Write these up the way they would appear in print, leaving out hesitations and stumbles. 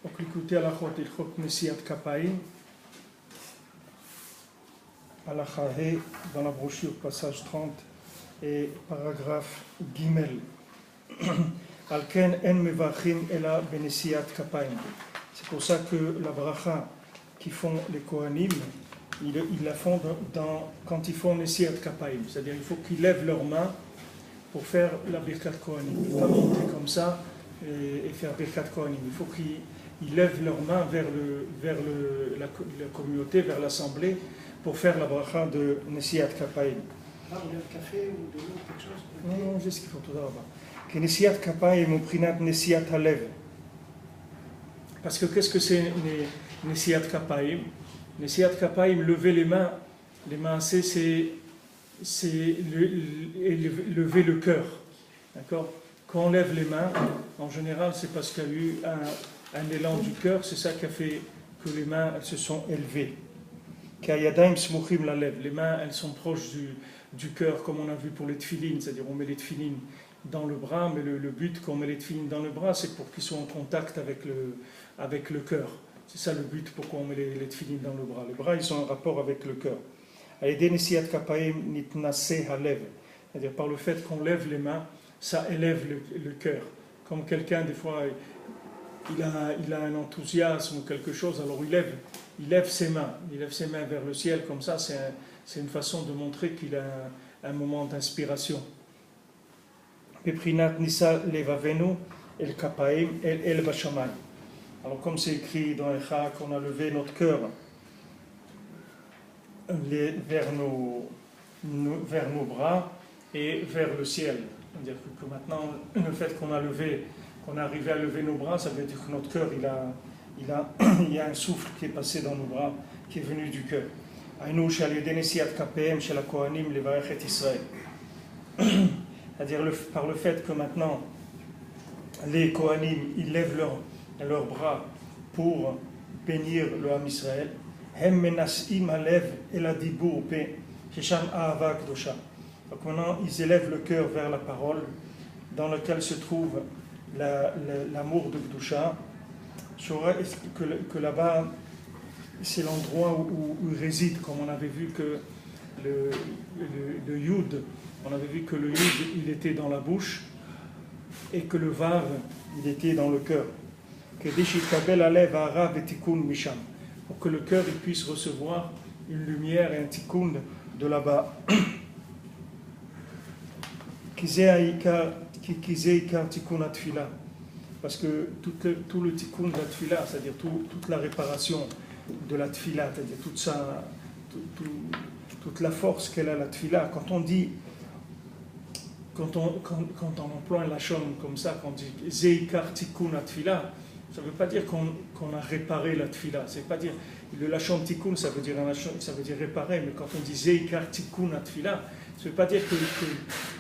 Donc l'écoutez Alachot Ilchot Nesiat Kapaim, Alacha He, dans la brochure, passage 30 et paragraphe Gimel. Alken en mevachim ela benesiat kapaim. C'est pour ça que la bracha qui font les Kohanim, ils la font quand ils font Nesiat Kapaim. C'est-à-dire qu'il faut qu'ils lèvent leurs mains pour faire la Birkat Kohanim. Il ne faut pas monter comme ça et faire Birkat Kohanim. Il faut qu'ils lèvent leurs mains vers la communauté, vers l'assemblée, pour faire la bracha de Nesiat Kapaim. Ah, on a le café ou de l'eau, quelque chose? Non, j'ai ce qu'il faut tout d'abord. Que Nesiat Kapaim ou Prinat Nesiat Halev. Parce que qu'est-ce que c'est Nesiat Kapaim? Nesiat Kapaim, lever les mains, c'est lever le cœur. D'accord? Quand on lève les mains, en général, c'est parce qu'il y a eu un élan du cœur, c'est ça qui a fait que les mains elles se sont élevées. Kayadaim smuchim la lève. Les mains, elles sont proches du cœur, comme on a vu pour les tefilines, c'est-à-dire on met les tefilines dans le bras, mais le but qu'on met les tefilines dans le bras, c'est pour qu'ils soient en contact avec le cœur. C'est ça le but, pourquoi on met les tefilines dans le bras. Les bras, ils sont en rapport avec le cœur. C'est-à-dire par le fait qu'on lève les mains, ça élève le cœur. Comme quelqu'un, des fois, il a un enthousiasme ou quelque chose, alors il lève ses mains vers le ciel, comme ça, c'est une façon de montrer qu'il a un moment d'inspiration. Peprinat nisa levavenu el kapaim el bashamay. Alors comme c'est écrit dans Echa qu'on a levé notre cœur vers nos bras et vers le ciel. C'est-à-dire que maintenant, le fait qu'on est arrivé à lever nos bras, ça veut dire que notre cœur, il y a un souffle qui est passé dans nos bras, qui est venu du cœur. C'est-à-dire par le fait que maintenant, les Kohanim, ils lèvent leurs bras pour bénir le Ham Israël. Hem menas'im halev el hadibur pe shesham ahava kdosha. Donc maintenant, ils élèvent le cœur vers la parole, dans laquelle se trouve l'amour de Kdusha. Que là-bas, c'est l'endroit où il réside, comme on avait vu que le Yud, on avait vu que le Yud, il était dans la bouche, et que le Vav, il était dans le cœur. Pour que le cœur il puisse recevoir une lumière et un tikkun de là-bas. Parce que tout le tikkun de la tfila, c'est-à-dire toute la réparation de la tfila, c'est-à-dire toute la force qu'elle a la tfila, quand on emploie un lachon comme ça, quand on dit zeikar tikkun atfila, ça ne veut pas dire qu'on a réparé la tfila. C'est pas dire le lachon tikkun, ça veut dire réparer, mais quand on dit zeikar tikkun atfila, ça ne veut pas dire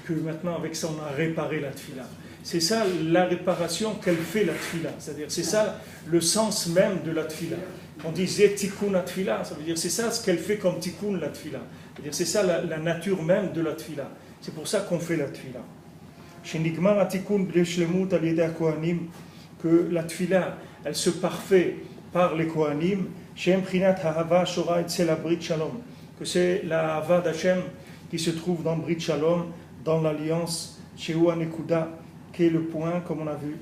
que maintenant avec ça on a réparé la tfila. C'est ça la réparation qu'elle fait la tfila. C'est-à-dire c'est ça le sens même de la tfila. On dit zé tikkun atfila, ça veut dire c'est ça ce qu'elle fait comme tikkun la tfila. C'est-à-dire c'est ça la nature même de la tfila. C'est pour ça qu'on fait la tfila. Chez Nigmar Atikun Bleshlemut Alieda Kohanim, que la tfila, elle se parfait par les Kohanim, Shem Prinat Hahava Shora Etzel Brit Shalom, que c'est la Hava d'Hachem qui se trouve dans Brit Shalom, dans l'alliance, chez Nekuda, qui est le point, comme on a vu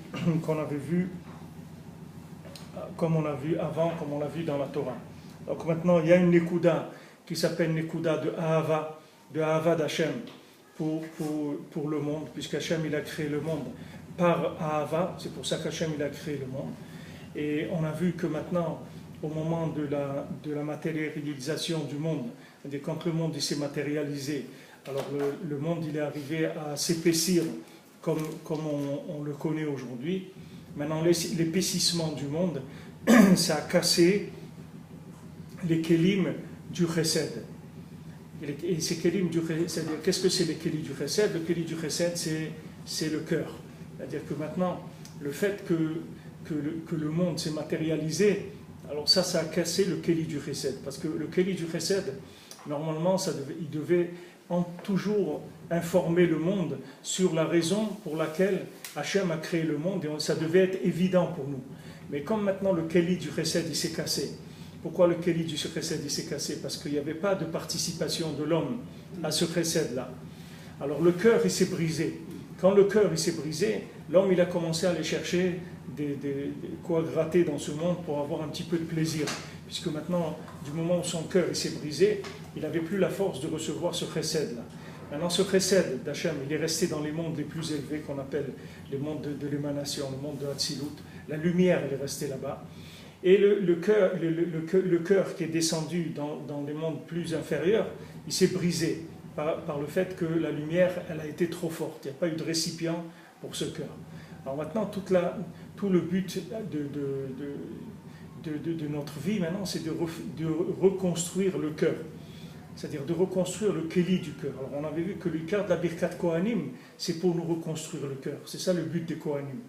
avant, comme on l'a vu dans la Torah. Donc maintenant, il y a une Nekuda qui s'appelle Nekuda de Ahava d'Hachem, pour le monde, puisqu'Hachem il a créé le monde par Ahava, c'est pour ça qu'Hachem il a créé le monde. Et on a vu que maintenant, au moment de la matérialisation du monde, c'est-à-dire quand le monde s'est matérialisé, alors le monde il est arrivé à s'épaissir comme on le connaît aujourd'hui. Maintenant l'épaississement du monde, ça a cassé les kélim du chesed. Et ces kélim du chesed, c'est-à-dire qu'est-ce que c'est les kélim du chesed? Le kélim du chesed, c'est le cœur. C'est-à-dire que maintenant, le fait que le monde s'est matérialisé, alors ça a cassé le kélim du chesed. Parce que le kélim du chesed, normalement, il devait toujours informer le monde sur la raison pour laquelle Hachem a créé le monde, et ça devait être évident pour nous. Mais comme maintenant le Keli du Chesed il s'est cassé, pourquoi le Keli du Chesed il s'est cassé? Parce qu'il n'y avait pas de participation de l'homme à ce Chesed-là. Alors le cœur il s'est brisé. Quand le cœur il s'est brisé, l'homme il a commencé à aller chercher quoi gratter dans ce monde pour avoir un petit peu de plaisir. Puisque maintenant, du moment où son cœur il s'est brisé, il n'avait plus la force de recevoir ce Chesed-là. Maintenant, ce Chesed d'Hachem, il est resté dans les mondes les plus élevés qu'on appelle les mondes de l'émanation, le monde de Hatzilut. La lumière, elle est restée là-bas. Et le cœur qui est descendu dans les mondes plus inférieurs, il s'est brisé par le fait que la lumière, elle a été trop forte. Il n'y a pas eu de récipient pour ce cœur. Alors maintenant, tout le but de notre vie, maintenant, c'est de reconstruire le cœur. C'est-à-dire de reconstruire le Keli du cœur. Alors on avait vu que le cœur de la Birkat Kohanim, c'est pour nous reconstruire le cœur. C'est ça le but des Kohanim.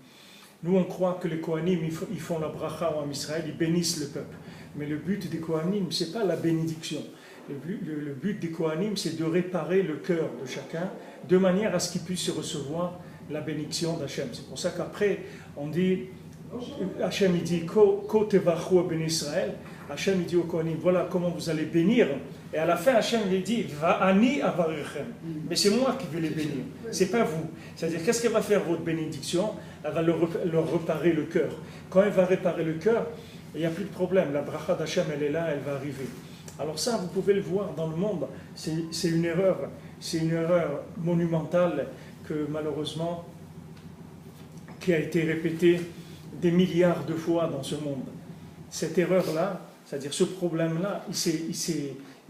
Nous on croit que les Kohanim, ils font la bracha en Israël, ils bénissent le peuple. Mais le but des Kohanim, ce n'est pas la bénédiction. Le but des Kohanim, c'est de réparer le cœur de chacun, de manière à ce qu'il puisse recevoir la bénédiction d'Hachem. C'est pour ça qu'après, on dit, Hachem il dit, Ko tevachu ben Israël, Hachem il dit au Kohanim, voilà comment vous allez bénir. Et à la fin, Hachem il dit, Va'ani avarechem. Mais c'est moi qui vais les bénir, c'est pas vous. C'est-à-dire, qu'est-ce qu'elle va faire votre bénédiction? Elle va leur réparer le cœur. Quand elle va réparer le cœur, il n'y a plus de problème. La bracha d'Hachem, elle est là, elle va arriver. Alors ça, vous pouvez le voir dans le monde. C'est une erreur monumentale que malheureusement, qui a été répétée des milliards de fois dans ce monde. Cette erreur-là, c'est-à-dire ce problème-là, il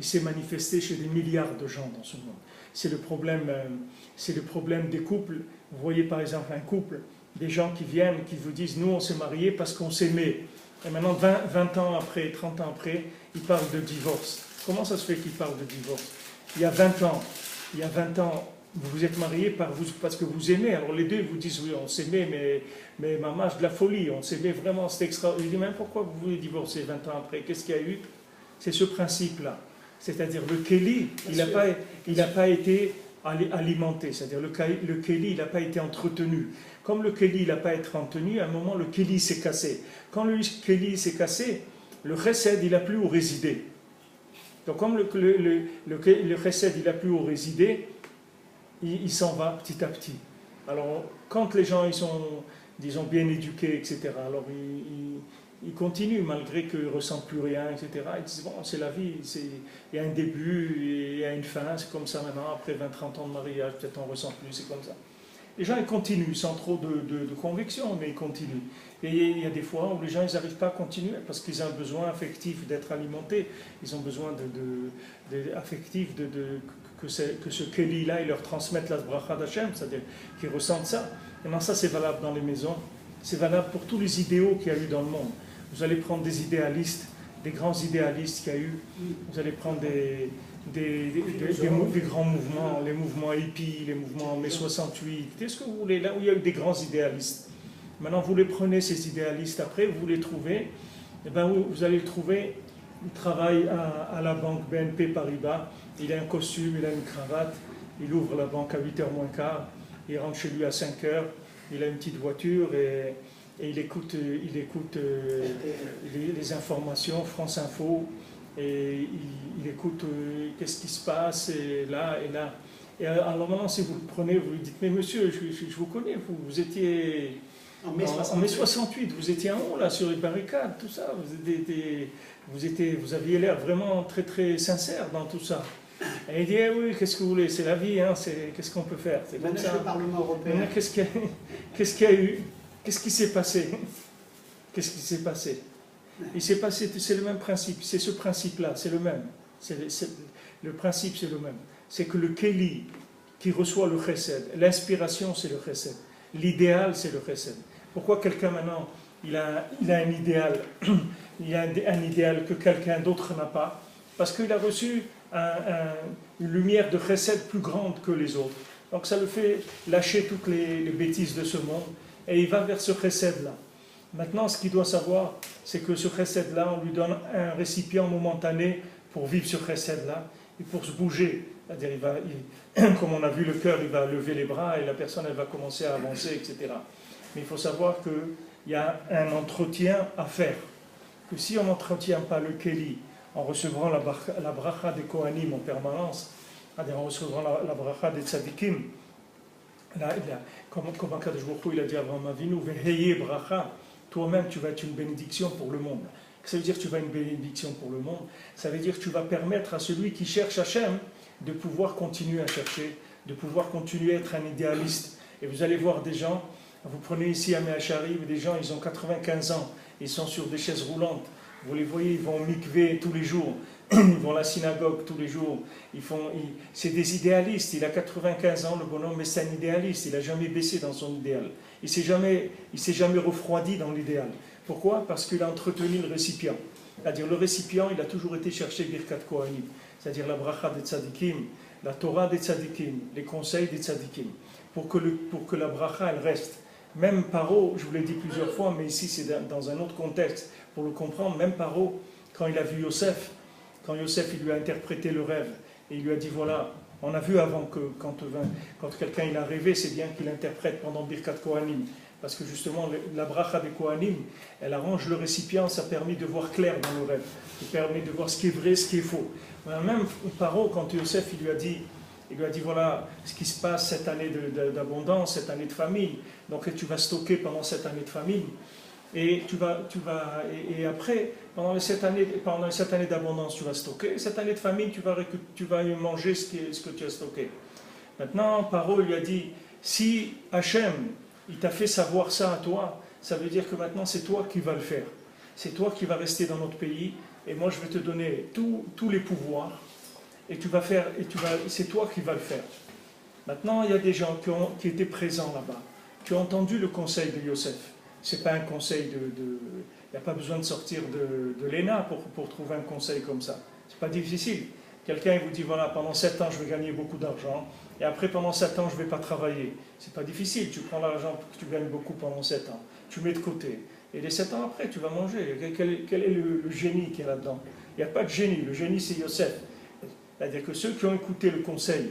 s'est manifesté chez des milliards de gens dans ce monde. C'est le problème des couples. Vous voyez par exemple un couple, des gens qui viennent, qui vous disent « nous on s'est mariés parce qu'on s'aimait ». Et maintenant 20 ans après, 30 ans après, ils parlent de divorce. Comment ça se fait qu'ils parlent de divorce? Il y a 20 ans, vous vous êtes mariés parce que vous aimez. Alors les deux vous disent oui, on s'aimait, mais maman, de la folie, on s'aimait vraiment, c'était extraordinaire. Je dis, mais pourquoi vous voulez divorcer 20 ans après? Qu'est-ce qu'il y a eu? C'est ce principe-là. C'est-à-dire le Keli, il n'a pas été alimenté. C'est-à-dire le Keli, il n'a pas été entretenu. Comme le Keli, il n'a pas été entretenu, à un moment, le Keli s'est cassé. Quand le Keli s'est cassé, le Chesed, il n'a plus où résider. Donc comme le Chesed, il n'a plus où résider, il s'en va petit à petit. Alors, quand les gens ils sont, disons, bien éduqués, etc., alors ils continuent malgré qu'ils ne ressentent plus rien, etc. Ils disent, bon, c'est la vie, il y a un début, il y a une fin, c'est comme ça maintenant, après 20-30 ans de mariage, peut-être on ne ressent plus, c'est comme ça. Les gens, ils continuent, sans trop de conviction, mais ils continuent. Et il y a des fois où les gens, ils n'arrivent pas à continuer, parce qu'ils ont un besoin affectif d'être alimentés, ils ont besoin affectif que ce Keli-là, il leur transmette la bracha d'Hachem, c'est-à-dire qu'ils ressentent ça. Maintenant, ça, c'est valable dans les maisons, c'est valable pour tous les idéaux qu'il y a eu dans le monde. Vous allez prendre des idéalistes, des grands idéalistes qu'il y a eu, vous allez prendre des grands mouvements, les mouvements hippies, les mouvements mai 68, qu'est-ce que vous voulez, là où il y a eu des grands idéalistes. Maintenant, vous les prenez, ces idéalistes, après, vous les trouvez, et bien vous allez le trouver, il travaille à la banque BNP Paribas, il a un costume, il a une cravate, il ouvre la banque à 8h moins quart, il rentre chez lui à 5h, il a une petite voiture et il écoute les informations, France Info, et il écoute qu'est-ce qui se passe, et là. Et alors maintenant, si vous le prenez, vous lui dites, mais monsieur, je vous connais, vous étiez en mai 68, vous étiez en haut, là, sur les barricades, tout ça, vous aviez l'air vraiment très très sincère dans tout ça. Et il dit, eh oui, qu'est-ce que vous voulez, c'est la vie, hein, qu'est-ce qu'on peut faire, c'est comme ça. Le Parlement européen. Qu'est-ce qu'il y a eu? Qu'est-ce qui s'est passé? Qu'est-ce qui s'est passé? Il s'est passé, c'est le même principe, c'est ce principe-là, c'est le même. Le principe, c'est le même. C'est que le Keli qui reçoit le Chesed, l'inspiration, c'est le Chesed. L'idéal, c'est le Chesed. Pourquoi quelqu'un maintenant, il a un idéal, il a un idéal que quelqu'un d'autre n'a pas? Parce qu'il a reçu une lumière de Chesed plus grande que les autres. Donc ça le fait lâcher toutes les bêtises de ce monde et il va vers ce Chesed-là. Maintenant, ce qu'il doit savoir, c'est que ce Chesed-là, on lui donne un récipient momentané pour vivre ce Chesed-là et pour se bouger C'est-à-dire, comme on a vu, le cœur, il va lever les bras et la personne, elle va commencer à avancer, etc. Mais il faut savoir qu'il y a un entretien à faire. Que si on n'entretient pas le Kéli en recevant la bracha des Kohanim en permanence, c'est-à-dire en recevant la bracha des Tzadikim, comme Akadosh Baruch Hu, il a dit à Avraham Avinu, Veheye bracha, toi-même tu vas être une bénédiction pour le monde. Ça veut dire que tu vas être une bénédiction pour le monde. Ça veut dire que tu vas permettre à celui qui cherche Hachem de pouvoir continuer à chercher, de pouvoir continuer à être un idéaliste. Et vous allez voir des gens, vous prenez ici à Meachari, des gens, ils ont 95 ans, ils sont sur des chaises roulantes. Vous les voyez, ils vont au mikvé tous les jours, ils vont à la synagogue tous les jours. C'est des idéalistes. Il a 95 ans, le bonhomme, mais c'est un idéaliste. Il n'a jamais baissé dans son idéal. Il ne s'est jamais refroidi dans l'idéal. Pourquoi? Parce qu'il a entretenu le récipient. C'est-à-dire le récipient, il a toujours été chercher Birkat Kohanim. C'est-à-dire la bracha des tzadikim, la Torah des tzadikim, les conseils des tzadikim. Pour que la bracha, elle reste. Même Paro, je vous l'ai dit plusieurs fois, mais ici c'est dans un autre contexte, pour le comprendre, même Paro, quand il a vu Yosef, quand Yosef il lui a interprété le rêve, et il lui a dit voilà, on a vu avant que quand quelqu'un il a rêvé, c'est bien qu'il interprète pendant Birkat Kohanim, parce que justement la bracha des Kohanim, elle arrange le récipient, ça permet de voir clair dans le rêve, ça permet de voir ce qui est vrai, ce qui est faux. Même Paro, quand Yosef il lui a dit voilà ce qui se passe cette année d'abondance, cette année de famine. Donc tu vas stocker pendant cette année de famine. Et et après, pendant les 7 années d'abondance, tu vas stocker. Cette année de famine, tu vas manger ce que tu as stocké. Maintenant, Paro lui a dit, si Hachem, il t'a fait savoir ça à toi, ça veut dire que maintenant c'est toi qui vas le faire. C'est toi qui vas rester dans notre pays. Et moi, je vais te donner tous les pouvoirs. Et c'est toi qui vas le faire. Maintenant, il y a des gens qui étaient présents là-bas, qui ont entendu le conseil de Yosef. Ce n'est pas un conseil il n'y a pas besoin de sortir de l'ENA pour trouver un conseil comme ça. Ce n'est pas difficile. Quelqu'un vous dit, voilà, pendant 7 ans, je vais gagner beaucoup d'argent, et après, pendant 7 ans, je ne vais pas travailler. Ce n'est pas difficile. Tu prends l'argent que tu gagnes beaucoup pendant 7 ans, tu mets de côté. Et les 7 ans après, tu vas manger. Quel est le génie qui est là-dedans? Il n'y a pas de génie. Le génie, c'est Yosef. C'est-à-dire que ceux qui ont écouté le conseil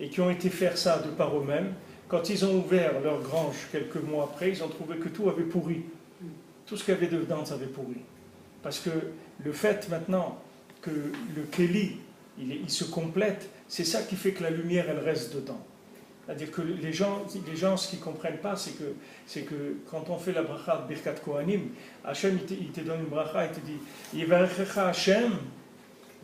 et qui ont été faire ça de par eux-mêmes, quand ils ont ouvert leur grange quelques mois après, ils ont trouvé que tout avait pourri. Tout ce qu'il y avait dedans, ça avait pourri. Parce que le fait maintenant que le Kéli, il se complète, c'est ça qui fait que la lumière, elle reste dedans. C'est-à-dire que les gens ce qu'ils ne comprennent pas, c'est que quand on fait la bracha de Birkat Kohanim, Hachem, il te donne une bracha, il te dit « Yivarechecha Hachem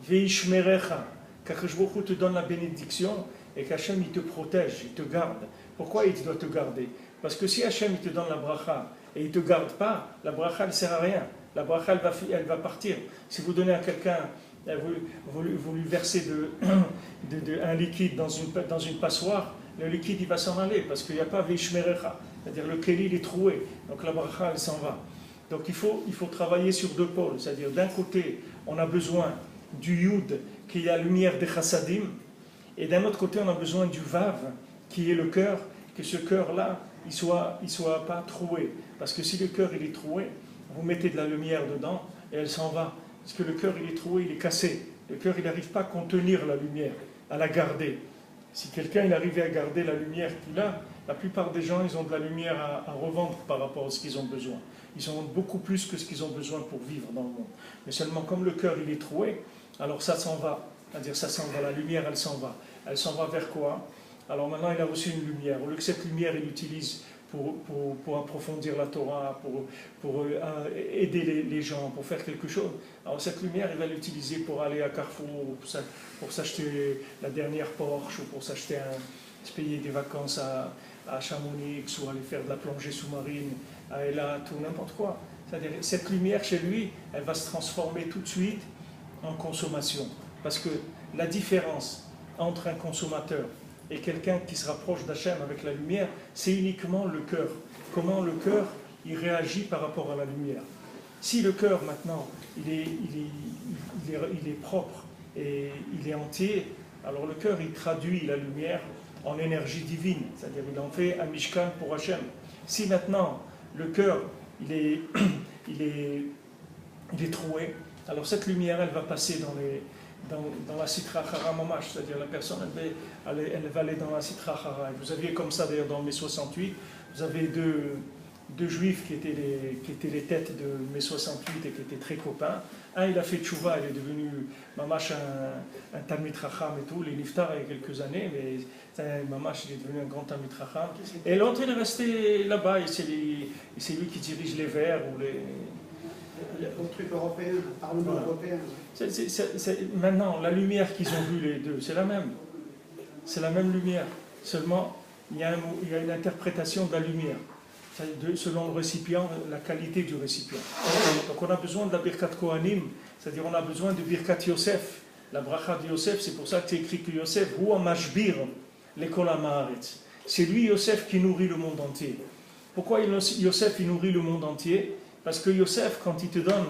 veishmerecha » qu'Akadosh Baruch Hu te donne la bénédiction et qu'Hachem il te protège, il te garde. Pourquoi il doit te garder? Parce que si Hachem il te donne la bracha et il ne te garde pas, la bracha ne sert à rien. La bracha elle va partir. Si vous donnez à quelqu'un, vous lui versez un liquide dans une passoire, le liquide il va s'en aller parce qu'il n'y a pas Vishmerecha. C'est-à-dire le Kéli il est troué, donc la bracha elle s'en va. Donc il faut travailler sur deux pôles, c'est-à-dire d'un côté on a besoin du Yud qui est la lumière des Chassadim, et d'un autre côté on a besoin du Vav qui est le cœur, que ce cœur-là il soit pas troué, parce que si le cœur il est troué, vous mettez de la lumière dedans et elle s'en va, parce que le cœur il est troué, il est cassé, le cœur il n'arrive pas à contenir la lumière, à la garder. Si quelqu'un il arrivait à garder la lumière qu'il a, la plupart des gens ils ont de la lumière à revendre par rapport à ce qu'ils ont besoin. Ils ont beaucoup plus que ce qu'ils ont besoin pour vivre dans le monde. Mais seulement comme le cœur il est troué, alors ça s'en va. C'est-à-dire ça s'en va, la lumière elle s'en va. Elle s'en va vers quoi? Alors maintenant il a reçu une lumière. Au lieu que cette lumière il l'utilise pour approfondir la Torah, pour aider les gens, pour faire quelque chose. Alors cette lumière il va l'utiliser pour aller à Carrefour, pour s'acheter la dernière Porsche, ou pour se payer des vacances à Chamonix, ou aller faire de la plongée sous-marine, à Eilat, ou n'importe quoi. C'est-à-dire cette lumière chez lui, elle va se transformer tout de suite en consommation. Parce que la différence entre un consommateur et quelqu'un qui se rapproche d'Hachem avec la lumière, c'est uniquement le cœur. Comment le cœur, il réagit par rapport à la lumière. Si le cœur, maintenant, il est propre et il est entier, alors le cœur, il traduit la lumière en énergie divine. C'est-à-dire, il en fait un mishkan pour Hachem. Si maintenant, le cœur, il est troué, alors cette lumière, elle va passer dans la Sitra Chara Mamash, c'est-à-dire la personne elle va aller dans la Sitra Chara. Et vous aviez comme ça d'ailleurs dans mai 68, vous avez deux juifs qui étaient les têtes de mai 68 et qui étaient très copains. Un, il a fait tchouva, il est devenu Mamash un Talmid Chacham et tout, les Niftar il y a quelques années, mais Mamash il est devenu un grand Talmid Chacham. Et l'autre il est resté là-bas, et c'est lui qui dirige les Verts ou les... Le truc européen, le Parlement européen. Maintenant, la lumière qu'ils ont vue les deux, c'est la même. C'est la même lumière. Seulement, il y a une interprétation de la lumière. Selon le récipient, la qualité du récipient. Donc on a besoin de la Birkat Kohanim, c'est-à-dire on a besoin de Birkat Yosef. La bracha de Yosef, c'est pour ça que c'est écrit que Yosef, Hu Mashbir, l'école Amaharetz. C'est lui, Yosef, qui nourrit le monde entier. Pourquoi Yosef, il nourrit le monde entier? Parce que Yosef, quand il te donne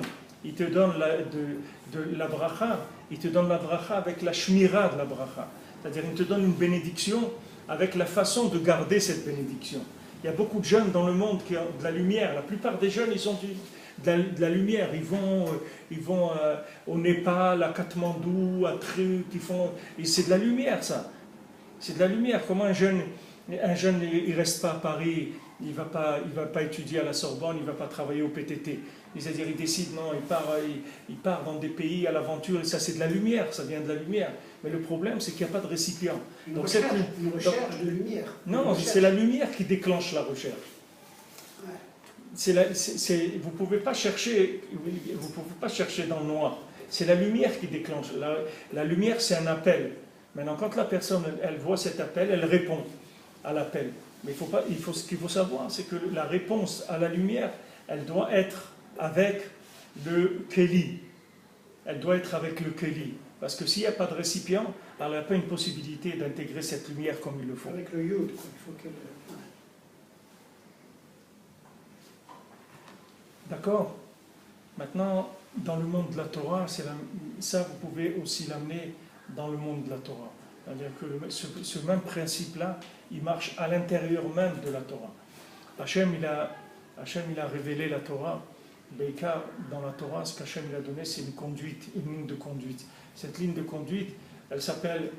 la bracha, il te donne la bracha avec la shmira de la bracha. C'est-à-dire, il te donne une bénédiction avec la façon de garder cette bénédiction. Il y a beaucoup de jeunes dans le monde qui ont de la lumière. La plupart des jeunes, ils ont de la lumière. Ils vont au Népal, à Katmandou, à truc. Et c'est de la lumière, ça. C'est de la lumière. Comment un jeune il reste pas à Paris, il va pas étudier à la Sorbonne, il va pas travailler au PTT. C'est-à-dire, il décide, non, il part dans des pays à l'aventure, et ça c'est de la lumière, ça vient de la lumière. Mais le problème, c'est qu'il n'y a pas de récipient. Une recherche de lumière. Non, c'est la lumière qui déclenche la recherche. Ouais. Vous ne pouvez pas chercher dans le noir. C'est la lumière qui déclenche. La lumière, c'est un appel. Maintenant, quand la personne, elle voit cet appel, elle répond à l'appel. Mais ce qu'il faut savoir, c'est que la réponse à la lumière, elle doit être avec le Keli. Elle doit être avec le Keli. Parce que s'il n'y a pas de récipient, alors il n'y a pas une possibilité d'intégrer cette lumière comme il le faut. Avec le Yud, quoi. Il faut qu'elle... D'accord? Maintenant, dans le monde de la Torah, ça vous pouvez aussi l'amener dans le monde de la Torah. C'est-à-dire que ce même principe-là, il marche à l'intérieur même de la Torah. Hachem, il a révélé la Torah. Beika, dans la Torah, ce qu'Hachem il a donné, c'est une conduite, une ligne de conduite. Cette ligne de conduite, elle s'appelle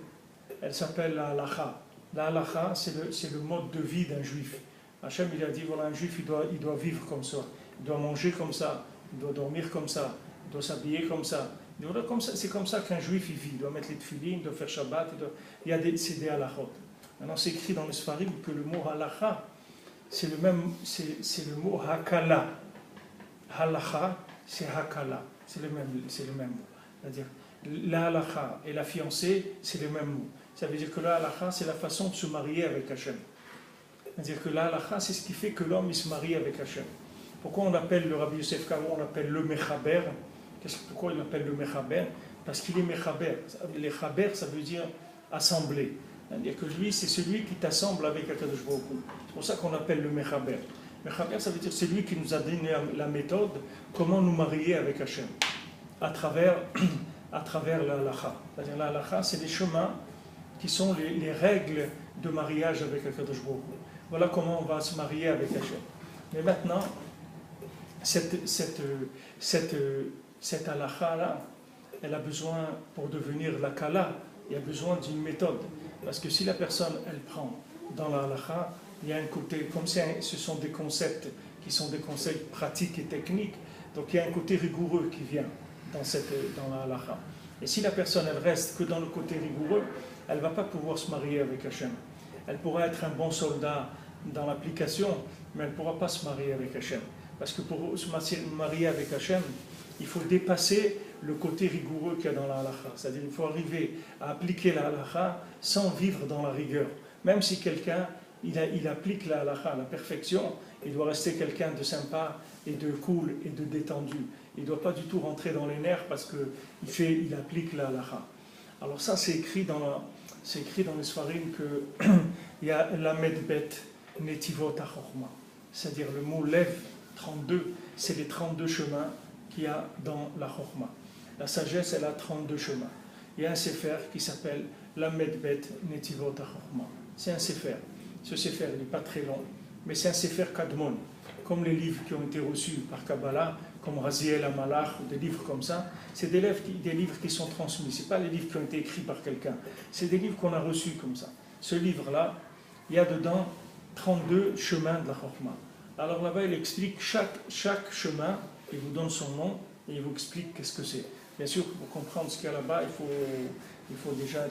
la halacha. La halacha, c'est le mode de vie d'un juif. Hachem, il a dit, voilà, un juif, il doit vivre comme ça. Il doit manger comme ça. Il doit dormir comme ça. Il doit s'habiller comme ça. C'est comme ça qu'un juif il vit. Il doit mettre les tefilines, il doit faire Shabbat. C'est des halachot. Maintenant, c'est écrit dans le Sfarim que le mot halacha, c'est le mot hakala. Halacha, c'est hakala. C'est le même mot. C'est-à-dire, la halacha et la fiancée, c'est le même mot. Ça veut dire que la halacha, c'est la façon de se marier avec Hachem. C'est-à-dire que la halacha, c'est ce qui fait que l'homme il se marie avec Hachem. Pourquoi on appelle le Rabbi Yosef Karo, on l'appelle le Mechaber? Pourquoi il l'appelle le Mechaber? Parce qu'il est Mechaber. Les Chaber, ça veut dire assembler. C'est-à-dire que lui, c'est celui qui t'assemble avec Akadosh Baruch Hu. C'est pour ça qu'on l'appelle le Mechaber. Mechaber, ça veut dire c'est lui qui nous a donné la méthode, comment nous marier avec Hachem, à travers la halacha. C'est-à-dire la halacha, c'est les chemins qui sont les règles de mariage avec Akadosh Baruch Hu. Voilà comment on va se marier avec Hachem. Mais maintenant, cette halacha-là, elle a besoin, pour devenir la kala, il y a besoin d'une méthode. Parce que si la personne, elle prend dans la halacha, il y a un côté, comme ce sont des concepts qui sont des concepts pratiques et techniques, donc il y a un côté rigoureux qui vient dans la halacha. Et si la personne, elle reste que dans le côté rigoureux, elle ne va pas pouvoir se marier avec Hachem. Elle pourra être un bon soldat dans l'application, mais elle ne pourra pas se marier avec Hachem. Parce que pour se marier avec Hachem, il faut dépasser le côté rigoureux qu'il y a dans la halacha. C'est-à-dire qu'il faut arriver à appliquer la halacha sans vivre dans la rigueur. Même si quelqu'un, il applique la halacha à la perfection, il doit rester quelqu'un de sympa et de cool et de détendu. Il ne doit pas du tout rentrer dans les nerfs parce qu'il applique la halacha. Alors ça, c'est écrit dans les Sfarim qu'il y a la medbet netivot ha-chokhma. C'est-à-dire le mot lève 32, c'est les 32 chemins qu'il y a dans la chokhma. La sagesse, elle a 32 chemins. Il y a un sefer qui s'appelle la medbet netivot ha-chokhma. C'est un sefer. Ce sefer, il n'est pas très long, mais c'est un sefer kadmon. comme les livres qui ont été reçus par Kabbalah, comme Raziel Amalach, ou des livres comme ça, c'est des livres qui sont transmis. Ce n'est pas les livres qui ont été écrits par quelqu'un, c'est des livres qu'on a reçus comme ça. Ce livre-là, il y a dedans 32 chemins de la Chokhmah. Alors là-bas, il explique chaque chemin, il vous donne son nom et il vous explique qu'est-ce que c'est. Bien sûr, pour comprendre ce qu'il y a là-bas, il faut déjà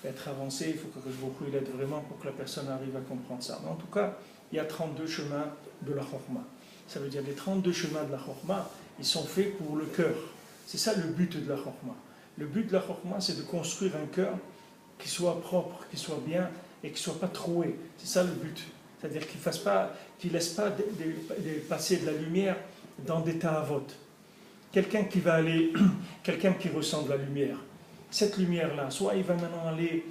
être avancé, il faut que je aide vraiment pour que la personne arrive à comprendre ça. Mais en tout cas, il y a 32 chemins de la Chokhmah. Ça veut dire les 32 chemins de la Chokhmah, ils sont faits pour le cœur. C'est ça le but de la Chokhmah. Le but de la Chokhmah, c'est de construire un cœur qui soit propre, qui soit bien et qui ne soit pas troué. C'est ça le but. C'est-à-dire qu'il ne laisse pas passer de la lumière dans des ta'avot. Quelqu'un qui ressent de la lumière, cette lumière-là, soit il va maintenant aller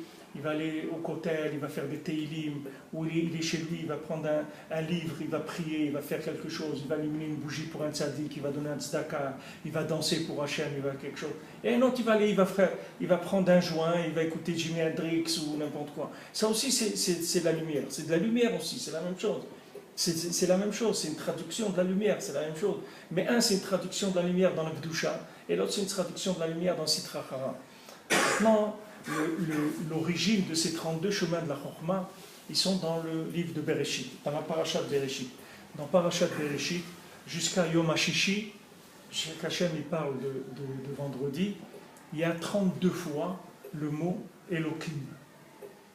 au kotel, il va faire des teilim, ou il est chez lui, il va prendre un livre, il va prier, il va faire quelque chose, il va allumer une bougie pour un tzaddik, il va donner un tzedaka, il va danser pour Hachem, il va quelque chose. Et un autre, il va prendre un joint, il va écouter Jimi Hendrix ou n'importe quoi. Ça aussi, c'est de la lumière. C'est de la lumière aussi, c'est la même chose. C'est la même chose, c'est une traduction de la lumière, c'est la même chose. Mais un, c'est une traduction de la lumière dans la Kedusha, et l'autre, c'est une traduction de la lumière dans Sitra Achara. Maintenant, l'origine de ces 32 chemins de la Chokhmah, ils sont dans le livre de Bereshit, dans la Parashat Bereshit. Dans Parashat Bereshit, jusqu'à Yom HaShishi, Hachem il parle de vendredi, il y a 32 fois le mot Elohim.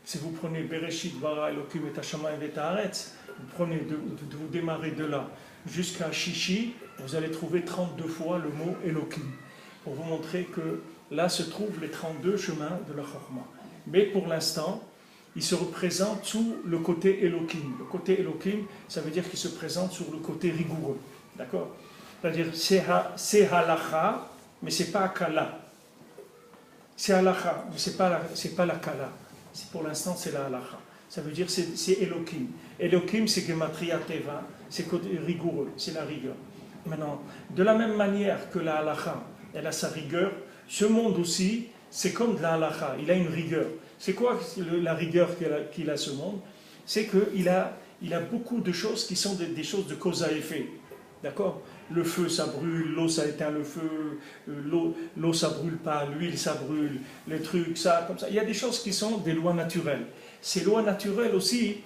Si vous prenez Bereshit, Bara, Elohim et Hashamayim et Haaretz, vous démarrez de là jusqu'à Shishi, vous allez trouver 32 fois le mot Elohim, pour vous montrer que là se trouvent les 32 chemins de la Chokhmah. Mais pour l'instant, il se représente sous le côté Elohim. Le côté Elohim, ça veut dire qu'il se présente sur le côté rigoureux. D'accord? C'est-à-dire, c'est halacha, mais c'est pas kala. C'est halacha, mais c'est pas la kala. Pour l'instant, c'est la halacha. Ça veut dire c'est Elohim. Elohim, c'est Gematria Teva, c'est rigoureux, c'est la rigueur. Maintenant, de la même manière que la halacha, elle a sa rigueur, ce monde aussi, c'est comme de la halacha, il a une rigueur. C'est quoi la rigueur qu'il a ce monde? C'est qu'il a beaucoup de choses qui sont des choses de cause à effet. D'accord? Le feu, ça brûle, l'eau, ça éteint le feu, l'eau, ça brûle pas, l'huile, ça brûle, les trucs, ça, comme ça. Il y a des choses qui sont des lois naturelles. Ces lois naturelles aussi,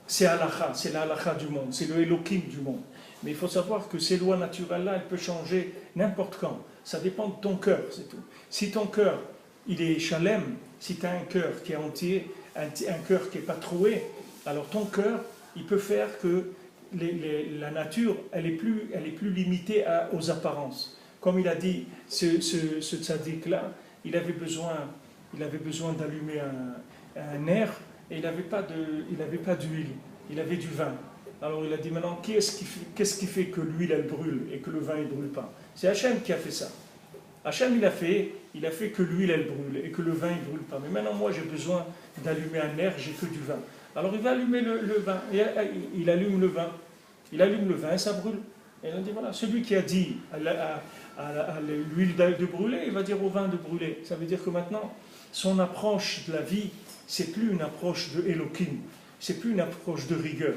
c'est halacha, c'est la halacha du monde, c'est le Elohim du monde. Mais il faut savoir que ces lois naturelles-là, elles peuvent changer n'importe quand. Ça dépend de ton cœur, c'est tout. Si ton cœur, il est shalem, si tu as un cœur qui est entier, un cœur qui n'est pas troué, alors ton cœur, il peut faire que la nature, elle est plus limitée aux apparences. Comme il a dit, ce tzaddik-là, il avait besoin d'allumer un air, et il n'avait pas d'huile, il avait du vin. Alors il a dit maintenant, qu'est-ce qui fait que l'huile elle brûle et que le vin ne brûle pas? C'est Hachem qui a fait ça. Hachem il a fait que l'huile elle brûle et que le vin ne brûle pas. Mais maintenant moi j'ai besoin d'allumer un air, j'ai que du vin. Alors il va allumer le vin, et il allume le vin. Il allume le vin et ça brûle. Et il a dit voilà, celui qui a dit à l'huile de brûler, il va dire au vin de brûler. Ça veut dire que maintenant, son approche de la vie, c'est plus une approche de Elohim, c'est plus une approche de rigueur.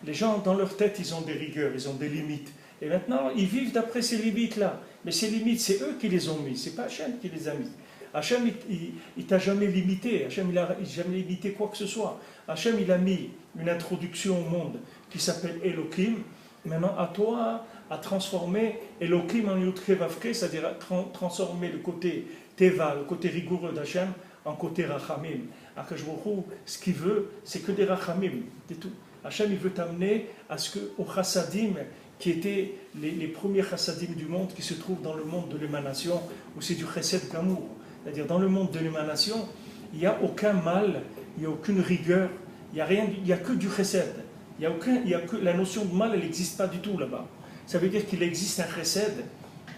Les gens, dans leur tête, ils ont des rigueurs, ils ont des limites. Et maintenant, ils vivent d'après ces limites-là. Mais ces limites, c'est eux qui les ont mis, c'est pas Hachem qui les a mis. Hachem, il t'a jamais limité. Hachem, il n'a jamais limité quoi que ce soit. Hachem, il a mis une introduction au monde qui s'appelle Elohim. Maintenant, à toi, à transformer Elohim en Yudke Vavke, c'est-à-dire transformer le côté Teva, le côté rigoureux d'Hachem, en côté Rachamim. Akash Baruch Hu, ce qu'il veut, c'est que des Rachamim, c'est tout. Hachem, il veut t'amener à ce qu'au chassadim, qui étaient les premiers chassadim du monde, qui se trouvent dans le monde de l'émanation, où c'est du chesed gamour. C'est-à-dire, dans le monde de l'émanation, il n'y a aucun mal, il n'y a aucune rigueur, il n'y a que du chesed. La notion de mal, elle n'existe pas du tout là-bas. Ça veut dire qu'il existe un chesed